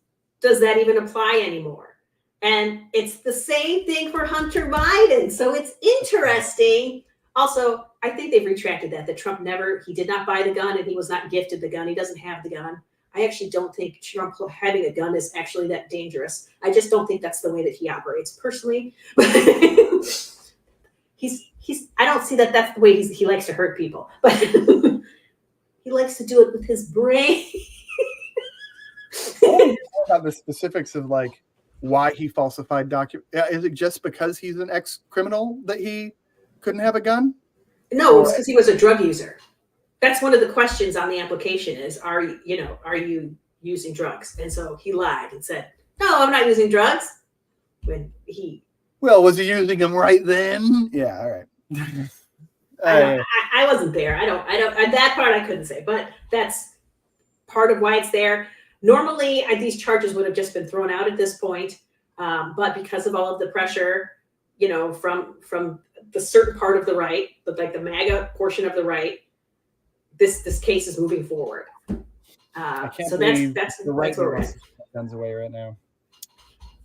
does that even apply anymore? And it's the same thing for Hunter Biden. So it's interesting. Also, I think they've retracted that Trump he did not buy the gun, and he was not gifted the gun. He doesn't have the gun. I actually don't think Trump having a gun is actually that dangerous. I just don't think that's the way that he operates personally. I don't see that that's the way he likes to hurt people, but he likes to do it with his brain. I don't know about the specifics of like why he falsified documents. Is it just because he's an ex-criminal that he couldn't have a gun? No, it's because he was a drug user. That's one of the questions on the application is, are you using drugs? And so he lied and said, "No, I'm not using drugs." Was he using them right then? Yeah, all right. I wasn't there. I don't. That part I couldn't say, but that's part of why it's there. Normally, these charges would have just been thrown out at this point, but because of all of the pressure, from the certain part of the right, but like the MAGA portion of the right, this case is moving forward. So that's the right where we're at. Guns away right now.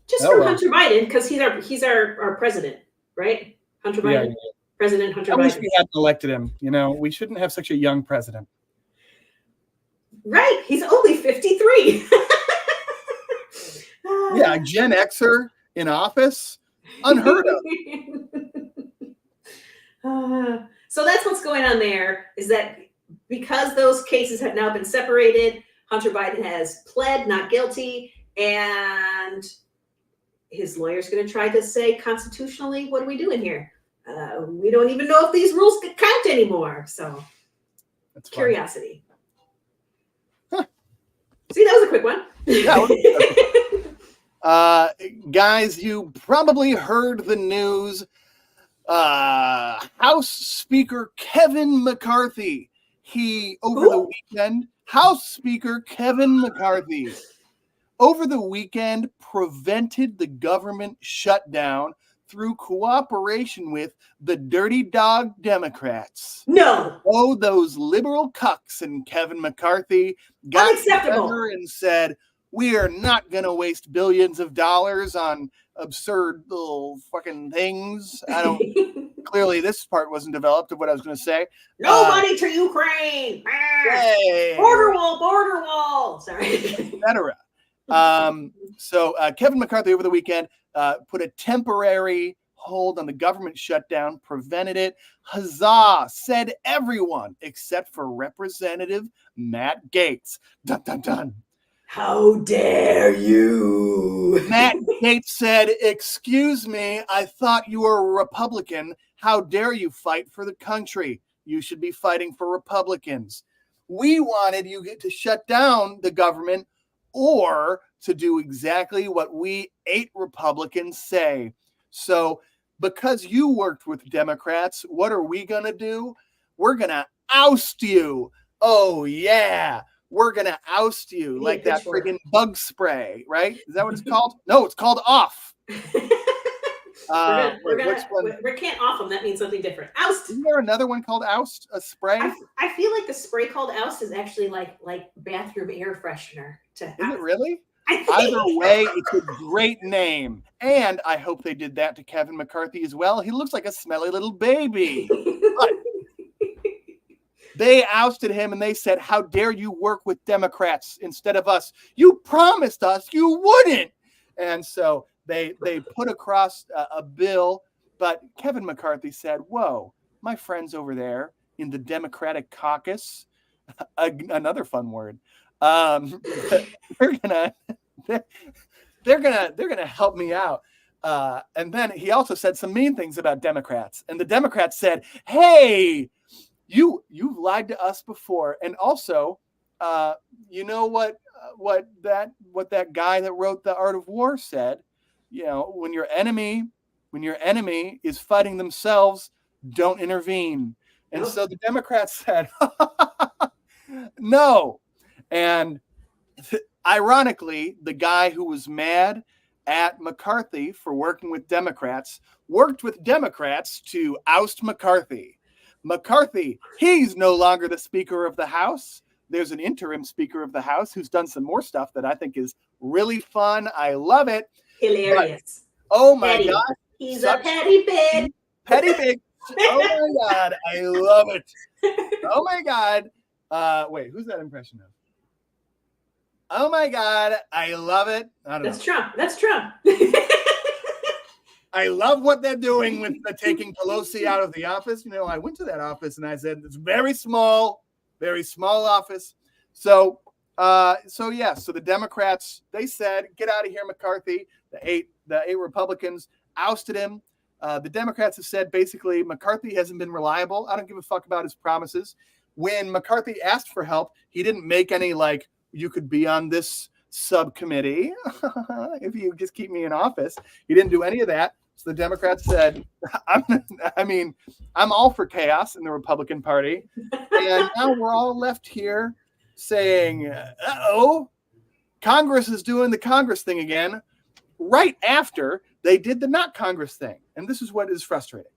Just from Hunter Biden, because he's our president, right? Hunter Biden, Yeah. President Hunter I Biden. wish we hadn't elected him. We shouldn't have such a young president. Right, he's only 53. Yeah, Gen Xer in office, unheard of. So that's what's going on there, is that because those cases have now been separated, Hunter Biden has pled not guilty, and his lawyer's going to try to say constitutionally, what are we doing here? We don't even know if these rules count anymore. So that's curiosity. Huh. See, that was a quick one. Yeah, guys, you probably heard the news. House Speaker Kevin McCarthy. The weekend, House Speaker Kevin McCarthy over the weekend prevented the government shutdown through cooperation with the dirty dog Democrats. No. Oh, those liberal cucks. And Kevin McCarthy got together and said, we are not going to waste billions of dollars on absurd little fucking things. Clearly this part wasn't developed of what I was going to say. No money to Ukraine. Border wall. Sorry. Etc. So Kevin McCarthy over the weekend put a temporary hold on the government shutdown, prevented it. Huzzah, said everyone except for Representative Matt Gaetz. Dun, dun, dun. How dare you? Matt Gaetz said, excuse me, I thought you were a Republican. How dare you fight for the country? You should be fighting for Republicans. We wanted you to shut down the government or to do exactly what we 8 Republicans say. So because you worked with Democrats, what are we going to do? We're going to oust you. Oh, yeah. We're going to oust you like that friggin' bug spray, right? Is that what it's called? No, it's called off. We can't off them. That means something different. Oust. Isn't there another one called oust? A spray? I feel like the spray called oust is actually like bathroom air freshener. Is it really? Either way, it's a great name. And I hope they did that to Kevin McCarthy as well. He looks like a smelly little baby. But they ousted him and they said, how dare you work with Democrats instead of us? You promised us you wouldn't. And so they put across a bill, but Kevin McCarthy said, whoa, my friends over there in the Democratic caucus, another fun word, they're gonna help me out. And then he also said some mean things about Democrats. And the Democrats said, hey, you've lied to us before. And also, you know what that guy that wrote The Art of War said, when your enemy is fighting themselves, don't intervene. And so the Democrats said, no. And ironically, the guy who was mad at McCarthy for working with Democrats worked with Democrats to oust McCarthy. McCarthy, he's no longer the Speaker of the House. There's an interim Speaker of the House who's done some more stuff that I think is really fun. I love it. Hilarious. But, oh my God. He's a petty pig. Petty pig. Oh my God. I love it. Oh my God. Wait, who's that impression of? Oh my God. I love it. I don't know. That's Trump. I love what they're doing with the taking Pelosi out of the office. I went to that office and I said, it's very small office. So the Democrats, they said, get out of here, McCarthy. The eight Republicans ousted him. The Democrats have said, basically, McCarthy hasn't been reliable. I don't give a fuck about his promises. When McCarthy asked for help, he didn't make any you could be on this subcommittee if you just keep me in office. He didn't do any of that. So the Democrats said, I'm all for chaos in the Republican Party. And now we're all left here saying, uh-oh, Congress is doing the Congress thing again, right after they did the not Congress thing. And this is what is frustrating.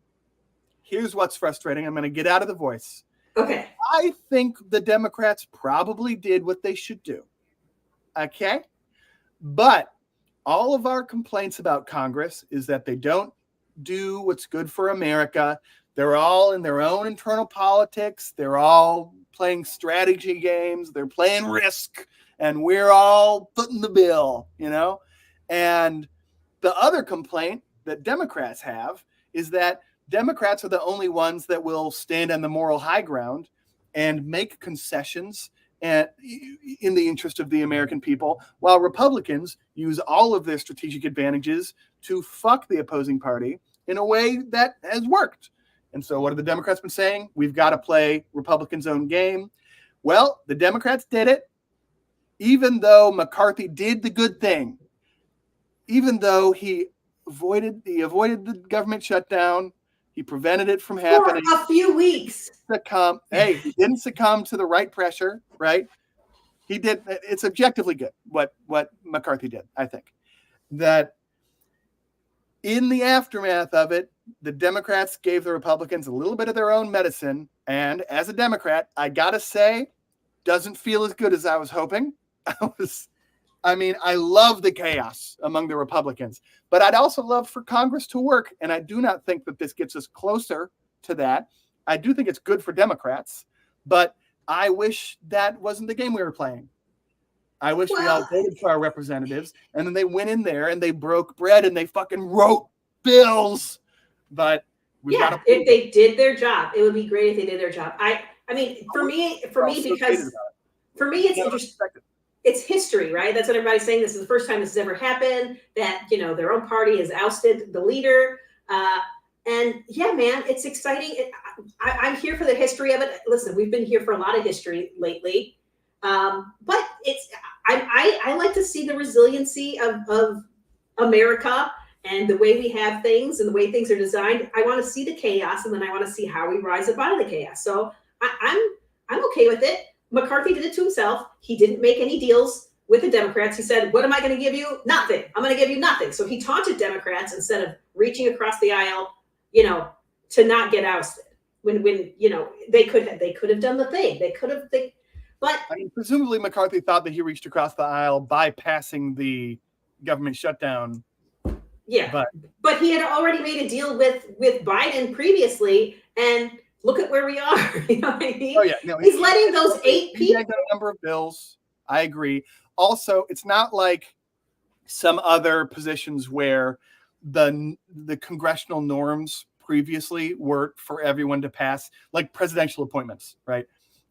Here's what's frustrating. I'm going to get out of the voice. Okay. I think the Democrats probably did what they should do. Okay? But all of our complaints about Congress is that they don't do what's good for America. They're all in their own internal politics. They're all playing strategy games. They're playing Risk, and we're all footing the bill, you know? And the other complaint that Democrats have is that Democrats are the only ones that will stand on the moral high ground and make concessions and in the interest of the American people, while Republicans use all of their strategic advantages to fuck the opposing party in a way that has worked. And so what have the Democrats been saying? We've got to play Republicans' own game. Well, the Democrats did it, even though McCarthy did the good thing, even though he avoided the government shutdown. He prevented it from happening. For a few weeks. He didn't succumb to the right pressure, right? He did. It's objectively good what McCarthy did, I think. That in the aftermath of it, the Democrats gave the Republicans a little bit of their own medicine. And as a Democrat, I got to say, doesn't feel as good as I was hoping. I love the chaos among the Republicans, but I'd also love for Congress to work. And I do not think that this gets us closer to that. I do think it's good for Democrats, but I wish that wasn't the game we were playing. I wish we all voted for our representatives, and then they went in there and they broke bread and they fucking wrote bills. But if they did their job, it would be great if they did their job. For me, it's interesting. It's history, right? That's what everybody's saying. This is the first time this has ever happened, that, their own party has ousted the leader. And yeah, man, it's exciting. I'm here for the history of it. Listen, we've been here for a lot of history lately. But I like to see the resiliency of America and the way we have things and the way things are designed. I want to see the chaos, and then I want to see how we rise up out of the chaos. So I'm okay with it. McCarthy did it to himself. He didn't make any deals with the Democrats. He said, what am I going to give you? Nothing. I'm going to give you nothing. So he taunted Democrats instead of reaching across the aisle, to not get ousted. When they could have done the thing. But presumably McCarthy thought that he reached across the aisle bypassing the government shutdown. Yeah. But he had already made a deal with Biden previously, and look at where we are. You know what I mean? Oh, yeah. No, he's letting those 8 people. He got a number of bills. I agree. Also, it's not like some other positions where the congressional norms previously were for everyone to pass, like presidential appointments, right?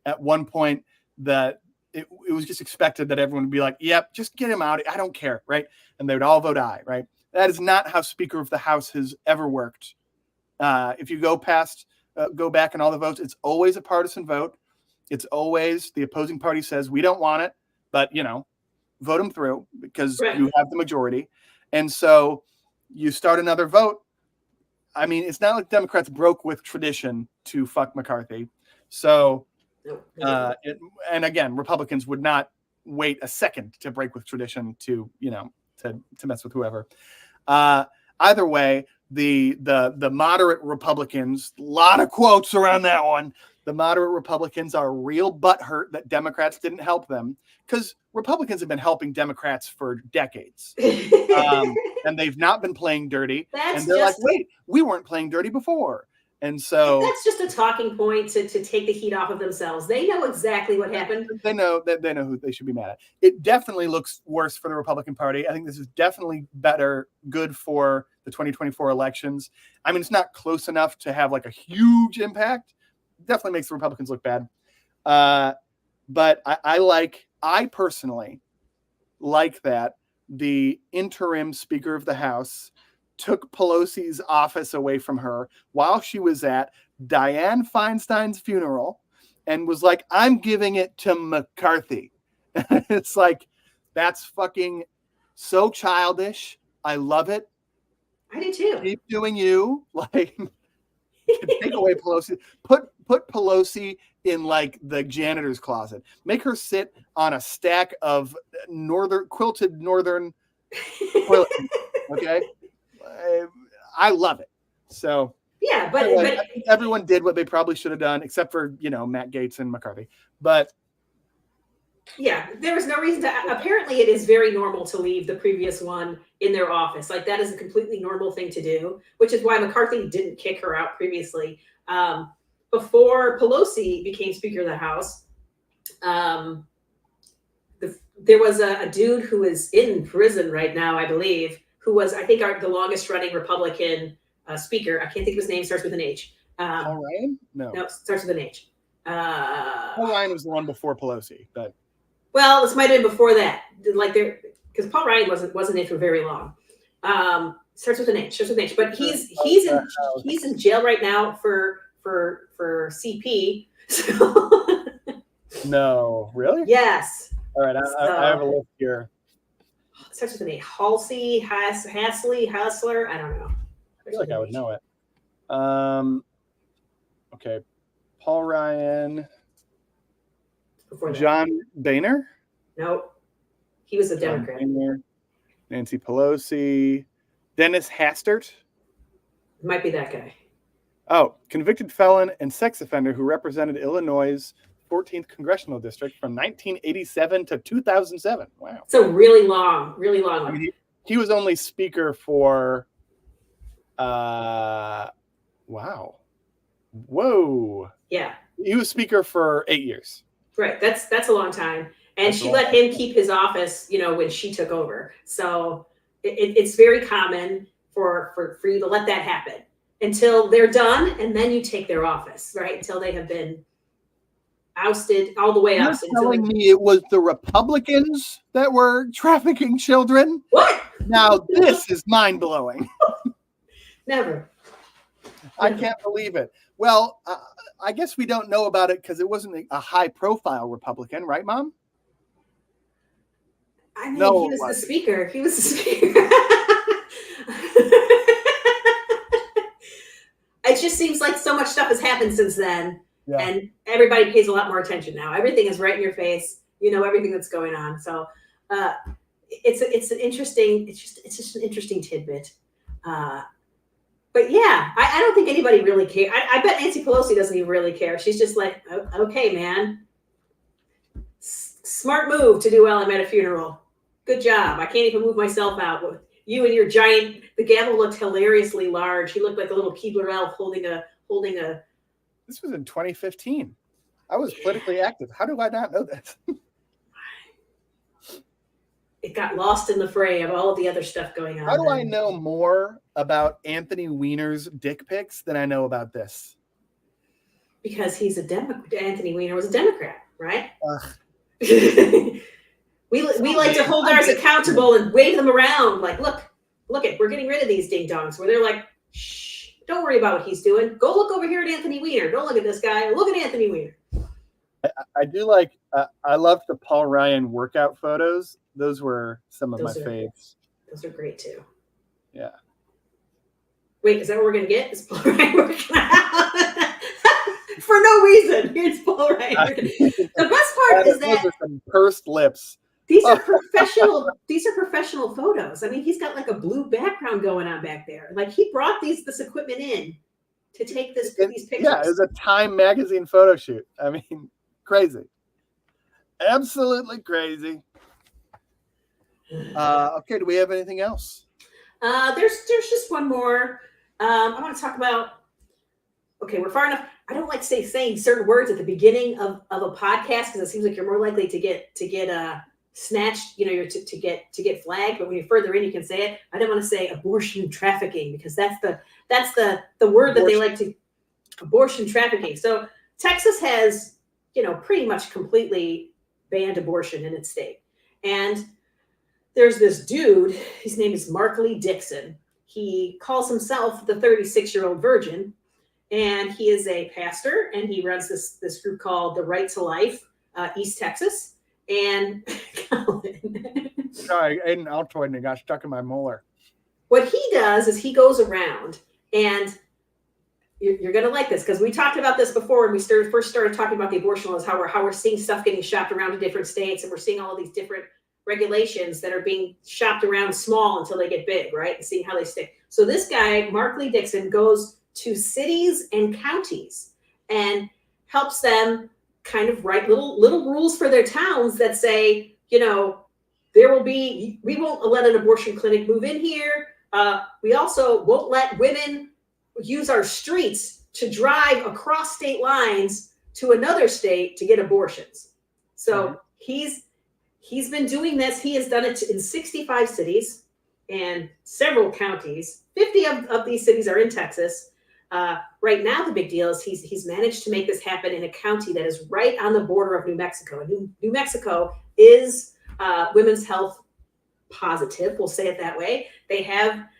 At one point, that it was just expected that everyone would be like, yep, just get him out. I don't care, right? And they would all vote aye, right? That is not how Speaker of the House has ever worked. If you go back in all the votes, it's always a partisan vote. It's always the opposing party says, we don't want it, but, vote them through because you have the majority. And so you start another vote. I mean, it's not like Democrats broke with tradition to fuck McCarthy. So, and again, Republicans would not wait a second to break with tradition to mess with whoever. Either way, the moderate Republicans, a lot of quotes around that one. The moderate Republicans are real butthurt that Democrats didn't help them, because Republicans have been helping Democrats for decades. And they've not been playing dirty. And they're like, wait, we weren't playing dirty before. And so that's just a talking point to take the heat off of themselves. They know exactly what happened. They know who they should be mad at. It definitely looks worse for the Republican Party. I think this is definitely good for the 2024 elections. I mean, it's not close enough to have like a huge impact. It definitely makes the Republicans look bad. But I personally like that the interim Speaker of the House took Pelosi's office away from her while she was at Dianne Feinstein's funeral and was like, I'm giving it to McCarthy. It's like, that's fucking so childish. I love it. I do too. Keep doing you. Like, Take away Pelosi. Put Pelosi in like the janitor's closet. Make her sit on a stack of quilted northern toilet. Okay, I love it. So Yeah, but I think everyone did what they probably should have done, except for Matt Gaetz and McCarthy. But yeah, there was no reason to. Apparently, it is very normal to leave the previous one in their office. Like that is a completely normal thing to do, which is why McCarthy didn't kick her out previously. Before Pelosi became Speaker of the House, there was a dude who is in prison right now, I believe, who was, I think, the longest running Republican speaker. I can't think of his name. Starts with an H. Paul Ryan? No, starts with an H. Paul Ryan was the one before Pelosi, but well, this might have been before that. Like there, because Paul Ryan wasn't in for very long. Starts with an H. But he's in jail right now for CP. So no, really? Yes. All right, I have a list here. Starts with an A. Halsey, Hassler. I don't know. I feel like I would know it. Okay, Paul Ryan. Before that. John Boehner? Nope. He was a Democrat. Boehner, Nancy Pelosi, Dennis Hastert. Might be that guy. Oh, convicted felon and sex offender who represented Illinois' 14th congressional district from 1987 to 2007. Wow. So really long. I mean, he was only speaker for wow. Whoa. Yeah. He was speaker for 8 years. Right. That's a long time. And she let him keep his office, when she took over. So it's very common for you to let that happen until they're done, and then you take their office, right? Until they have been ousted, all the way ousted. You're telling me it was the Republicans that were trafficking children? What? Now this is mind-blowing. Never. I can't believe it. Well, I guess we don't know about it because it wasn't a high-profile Republican, right, Mom? I mean, no, he was the speaker. He was the speaker. It just seems like so much stuff has happened since then, and everybody pays a lot more attention now. Everything is right in your face. You know everything that's going on. So it's an interesting. It's just an interesting tidbit. But yeah, I don't think anybody really cares. I bet Nancy Pelosi doesn't even really care. She's just like, okay, man. Smart move to do while I'm at a funeral. Good job. I can't even move myself out. You and your giant. The gavel looked hilariously large. He looked like a little Keebler elf holding a. This was in 2015. I was politically active. How do I not know this? It got lost in the fray of all of the other stuff going on. How do I know more about Anthony Weiner's dick pics than I know about this? Because he's a Democrat. Anthony Weiner was a Democrat, right? We like to hold ours accountable and wave them around. Like, look it, we're getting rid of these ding dongs. Where they're like, shh, don't worry about what he's doing. Go look over here at Anthony Weiner. Don't look at this guy. Look at Anthony Weiner. I do like. I love the Paul Ryan workout photos. Those were some of my faves. Those are great too. Yeah. Wait, is that what we're gonna get? Is Paul Ryan working out? For no reason. Here's Paul Ryan. The best part is that those are some pursed lips. These are professional. These are professional photos. I mean, he's got like a blue background going on back there. Like he brought this equipment in to take these pictures. Yeah, it was a Time magazine photo shoot. I mean, crazy. Absolutely crazy. Okay, do we have anything else? There's just one more. I want to talk about. Okay, we're far enough. I don't like saying certain words at the beginning of a podcast because it seems like you're more likely to get snatched. You're to get flagged. But when you're further in, you can say it. I don't want to say abortion trafficking because that's the word that they like to. Abortion trafficking. So Texas has pretty much completely banned abortion in its state, and there's this dude. His name is Mark Lee Dixon. He calls himself the 36-year-old virgin, and he is a pastor, and he runs this group called the Right to Life, East Texas. And sorry, I ate an Altoid and it got stuck in my molar. What he does is he goes around and you're going to like this, because we talked about this before when we first started talking about the abortion laws, how we're seeing stuff getting shopped around to different states, and we're seeing all of these different regulations that are being shopped around small until they get big, right? And seeing how they stick. So this guy, Mark Lee Dixon, goes to cities and counties and helps them kind of write little rules for their towns that say, we won't let an abortion clinic move in here. We also won't let women use our streets to drive across state lines to another state to get abortions. So he's been doing this. He has done it in 65 cities and several counties. 50 of these cities are in Texas. Right now, the big deal is he's managed to make this happen in a county that is right on the border of New Mexico. And New Mexico is women's health positive. We'll say it that way.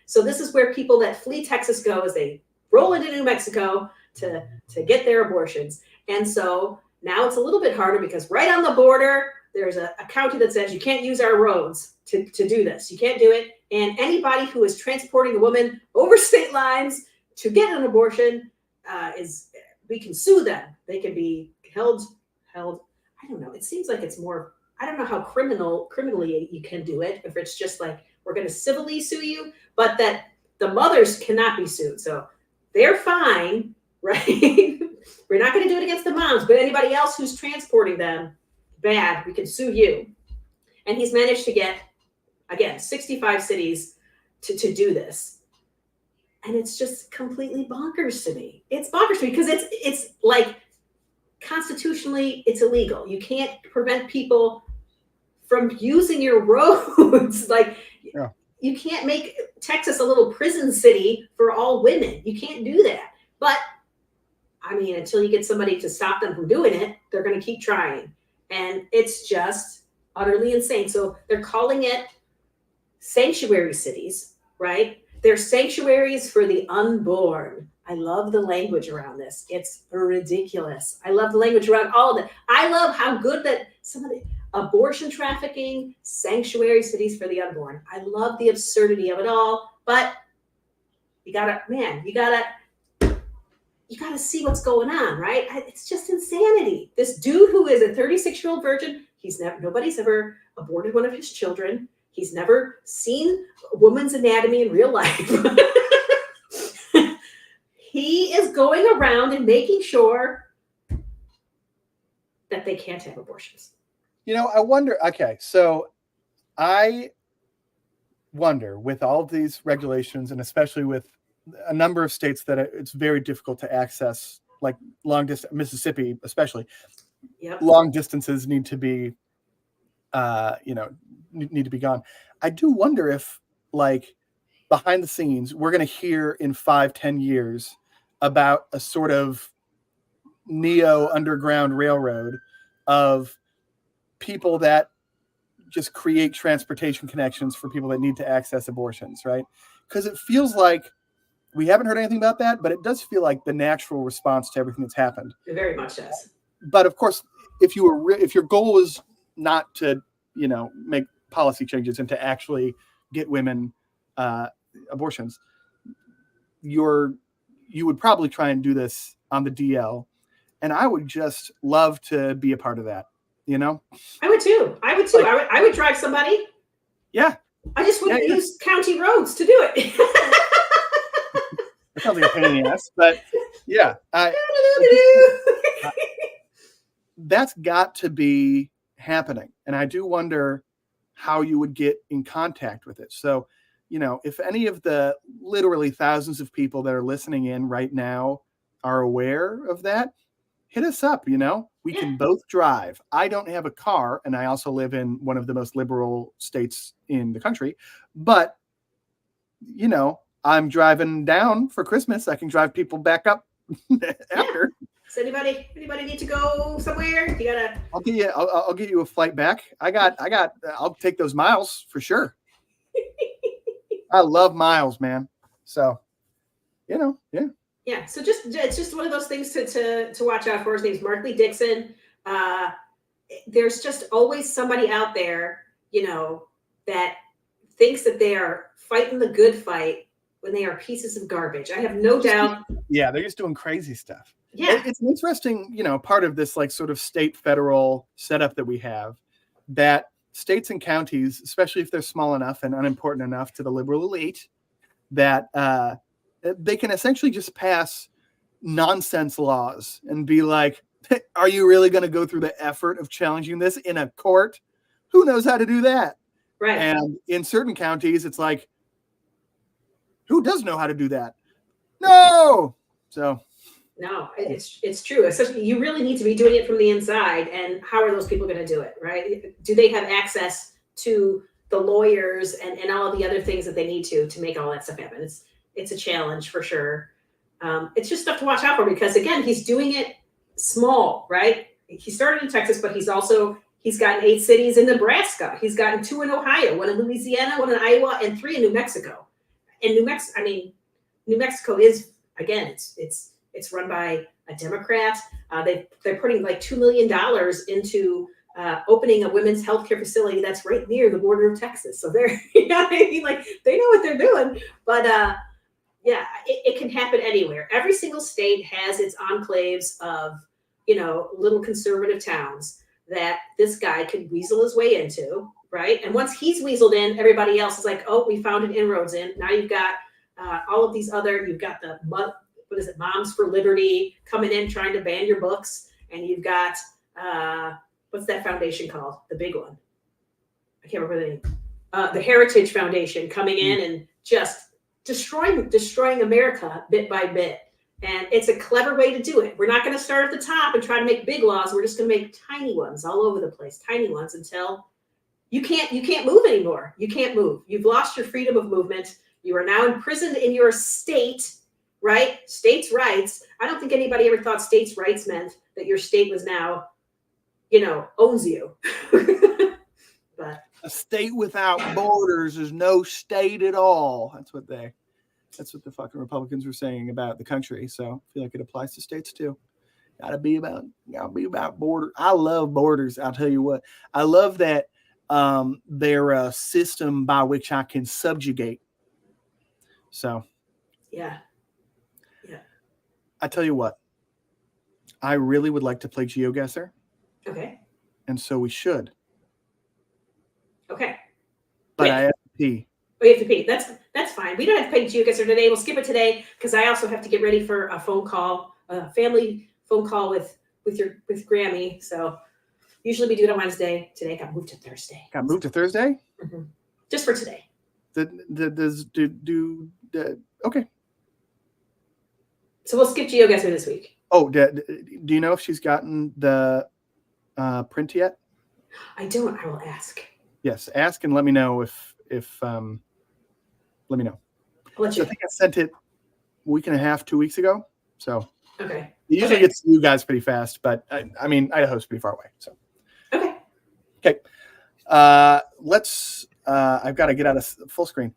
So this is where people that flee Texas go, as they roll into New Mexico to get their abortions. And so now it's a little bit harder, because right on the border, there's a county that says you can't use our roads to do this. You can't do it. And anybody who is transporting a woman over state lines to get an abortion we can sue them. They can be held. I don't know. It seems like it's more, I don't know how criminally you can do it, if it's just like, we're going to civilly sue you, but that the mothers cannot be sued. So they're fine, right? We're not going to do it against the moms, but anybody else who's transporting them, bad, we can sue you. And he's managed to get, again, 65 cities to do this. And it's just completely bonkers to me. It's bonkers to me, because it's like, constitutionally, it's illegal. You can't prevent people from using your roads. Like, you can't make Texas a little prison city for all women. You can't do that. But I mean, until you get somebody to stop them from doing it, they're going to keep trying. And it's just utterly insane. So they're calling it sanctuary cities, right? They're sanctuaries for the unborn. I love the language around this. It's ridiculous. I love the language around all of it. I love how good that some of the abortion trafficking, sanctuary cities for the unborn. I love the absurdity of it all, but you gotta see what's going on, right? It's just insanity. This dude who is a 36-year-old virgin, nobody's ever aborted one of his children. He's never seen a woman's anatomy in real life. He is going around and making sure that they can't have abortions. I wonder, so I wonder, with all of these regulations, and especially with a number of states that it's very difficult to access, like long distance, Mississippi especially, long distances need to be, need to be gone. I do wonder if, like, behind the scenes, we're going to hear in 5-10 years about a sort of neo underground railroad of people that just create transportation connections for people that need to access abortions, right? Because it feels like we haven't heard anything about that, but it does feel like the natural response to everything that's happened. It very much does. But of course, if your goal is not to, make policy changes and to actually get women abortions, you would probably try and do this on the DL. And I would just love to be a part of that, I would too. Like, I would drive somebody. Yeah. I just wouldn't use county roads to do it. That sounds like a pain in the ass, but yeah. That's got to be happening. And I do wonder how you would get in contact with it. So, if any of the literally thousands of people that are listening in right now are aware of that, hit us up. We can both drive. I don't have a car, and I also live in one of the most liberal states in the country, but I'm driving down for Christmas. I can drive people back up after. Does anybody need to go somewhere? I'll get you a flight back. I'll take those miles for sure. I love miles, man. So, yeah. Yeah. So it's just one of those things to watch out for. His name's Mark Lee Dixon. There's just always somebody out there, that thinks that they are fighting the good fight when they are pieces of garbage. I have no doubt. Yeah, they're just doing crazy stuff. Yeah. It's an interesting, part of this like sort of state federal setup that we have, that states and counties, especially if they're small enough and unimportant enough to the liberal elite, that they can essentially just pass nonsense laws and be like, are you really going to go through the effort of challenging this in a court? Who knows how to do that? Right. And in certain counties, it's like, who does know how to do that? No. So. No, it's true. Especially, you really need to be doing it from the inside. And how are those people going to do it, right? Do they have access to the lawyers and all of the other things that they need to make all that stuff happen? It's a challenge for sure. It's just stuff to watch out for because, again, he's doing it small, right? He started in Texas, but he's gotten 8 cities in Nebraska. He's gotten 2 in Ohio, 1 in Louisiana, 1 in Iowa, and 3 in New Mexico. And New Mexico is, again, it's run by a Democrat. They're putting like $2 million into opening a women's healthcare facility that's right near the border of Texas. So they're, like they know what they're doing. But yeah, it can happen anywhere. Every single state has its enclaves of, little conservative towns that this guy could weasel his way into, right? And once he's weaseled in, everybody else is like, oh, we found an inroads in. Now you've got all of these other, you've got the Moms for Liberty coming in trying to ban your books, and you've got what's that foundation called? The big one. I can't remember the name. The Heritage Foundation coming in and just destroying America bit by bit. And it's a clever way to do it. We're not going to start at the top and try to make big laws. We're just going to make tiny ones all over the place, tiny ones until you can't move anymore. You can't move. You've lost your freedom of movement. You are now imprisoned in your state. Right? States' rights. I don't think anybody ever thought states' rights meant that your state was now, owns you. But a state without borders is no state at all. That's what the fucking Republicans were saying about the country. So I feel like it applies to states too. Gotta be about border. I love borders. I'll tell you what. I love that they're a system by which I can subjugate. So yeah. I tell you what, I really would like to play GeoGuessr. Okay. And so we should. Okay. But I have to pee. Oh, you have to pee. That's fine. We don't have to play GeoGuessr today. We'll skip it today because I also have to get ready for a phone call, a family phone call with Grammy. So usually we do it on Wednesday. Today got moved to Thursday. Mm-hmm. Just for today. Okay. So we'll skip GeoGuessr this week. Oh, do you know if she's gotten the print yet? I don't. I will ask. Yes, ask and let me know if let me know. I'll let you. I think I sent it a week and a half, 2 weeks ago. So okay. It usually gets to you guys pretty fast, but Idaho's pretty far away. So okay. Let's. I've got to get out of full screen.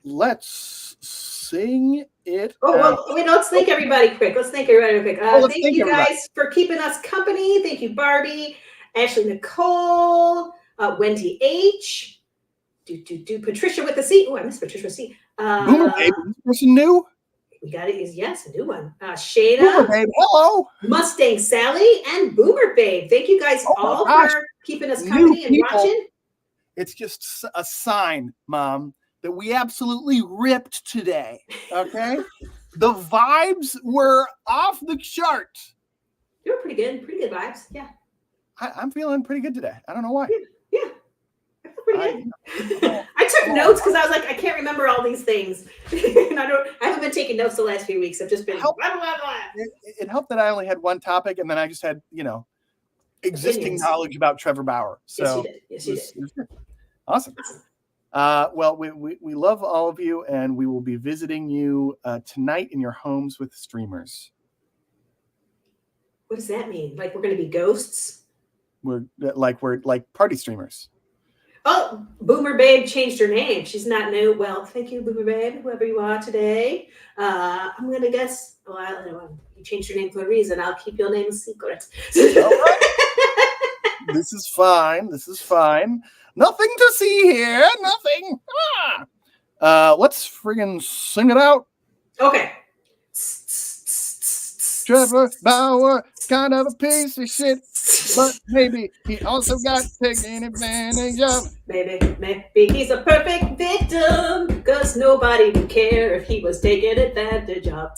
Let's sing it. Let's thank everybody quick. Thank you guys for keeping us company. Thank you, Barbie, Ashley Nicole, Wendy H, Patricia with the C. Oh, I missed Patricia C. Boomer Babe, is this person new? We got it. Yes, a new one. Shayna, Boomer Babe, hello. Mustang Sally, and Boomer Babe. Thank you guys all for keeping us company and watching. It's just a sign, Mom, that we absolutely ripped today. Okay, the vibes were off the chart. You were pretty good vibes. Yeah, I'm feeling pretty good today. I don't know why. Yeah, I feel pretty good. I took notes because I was like, I can't remember all these things, and I haven't been taking notes the last few weeks. I've just been. It helped that I only had one topic, and then I just had existing knowledge about Trevor Bauer. So yes, you did. Awesome. Well, we love all of you, and we will be visiting you tonight in your homes with streamers. What does that mean? Like we're going to be ghosts? We're like party streamers. Oh, Boomer Babe changed her name. She's not new. Well, thank you, Boomer Babe, whoever you are today. I'm going to guess. Well, you changed your name for a reason. I'll keep your name a secret. This is fine. Nothing to see here. Nothing. Let's friggin' sing it out. Okay. Trevor Bauer, kind of a piece of shit, but maybe he also got taken advantage of. Maybe he's a perfect victim, because nobody would care if he was taken advantage of.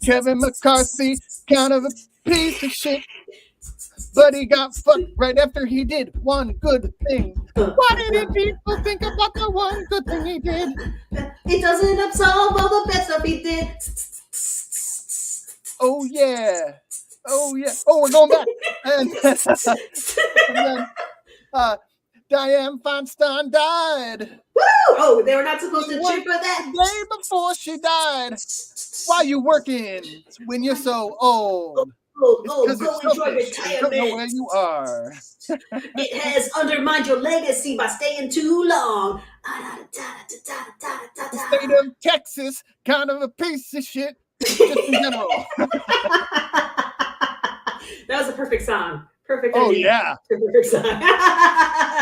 Kevin McCarthy, kind of a piece of shit, but he got fucked right after he did one good thing. What did people think about the one good thing he did? It doesn't absolve all the bad stuff he did. Oh yeah. Oh yeah. Oh, we're going back. And then Diane Feinstein died. Woo! Oh, they were not supposed to cheer for that. The day before she died. Why you working when you're so old? Oh, It's go because enjoy you're selfish. You don't know where retirement. you are. It has undermined your legacy by staying too long. The state of Texas, kind of a piece of shit, just in general. That was a perfect song. Perfect. Oh ending yeah. to a perfect song.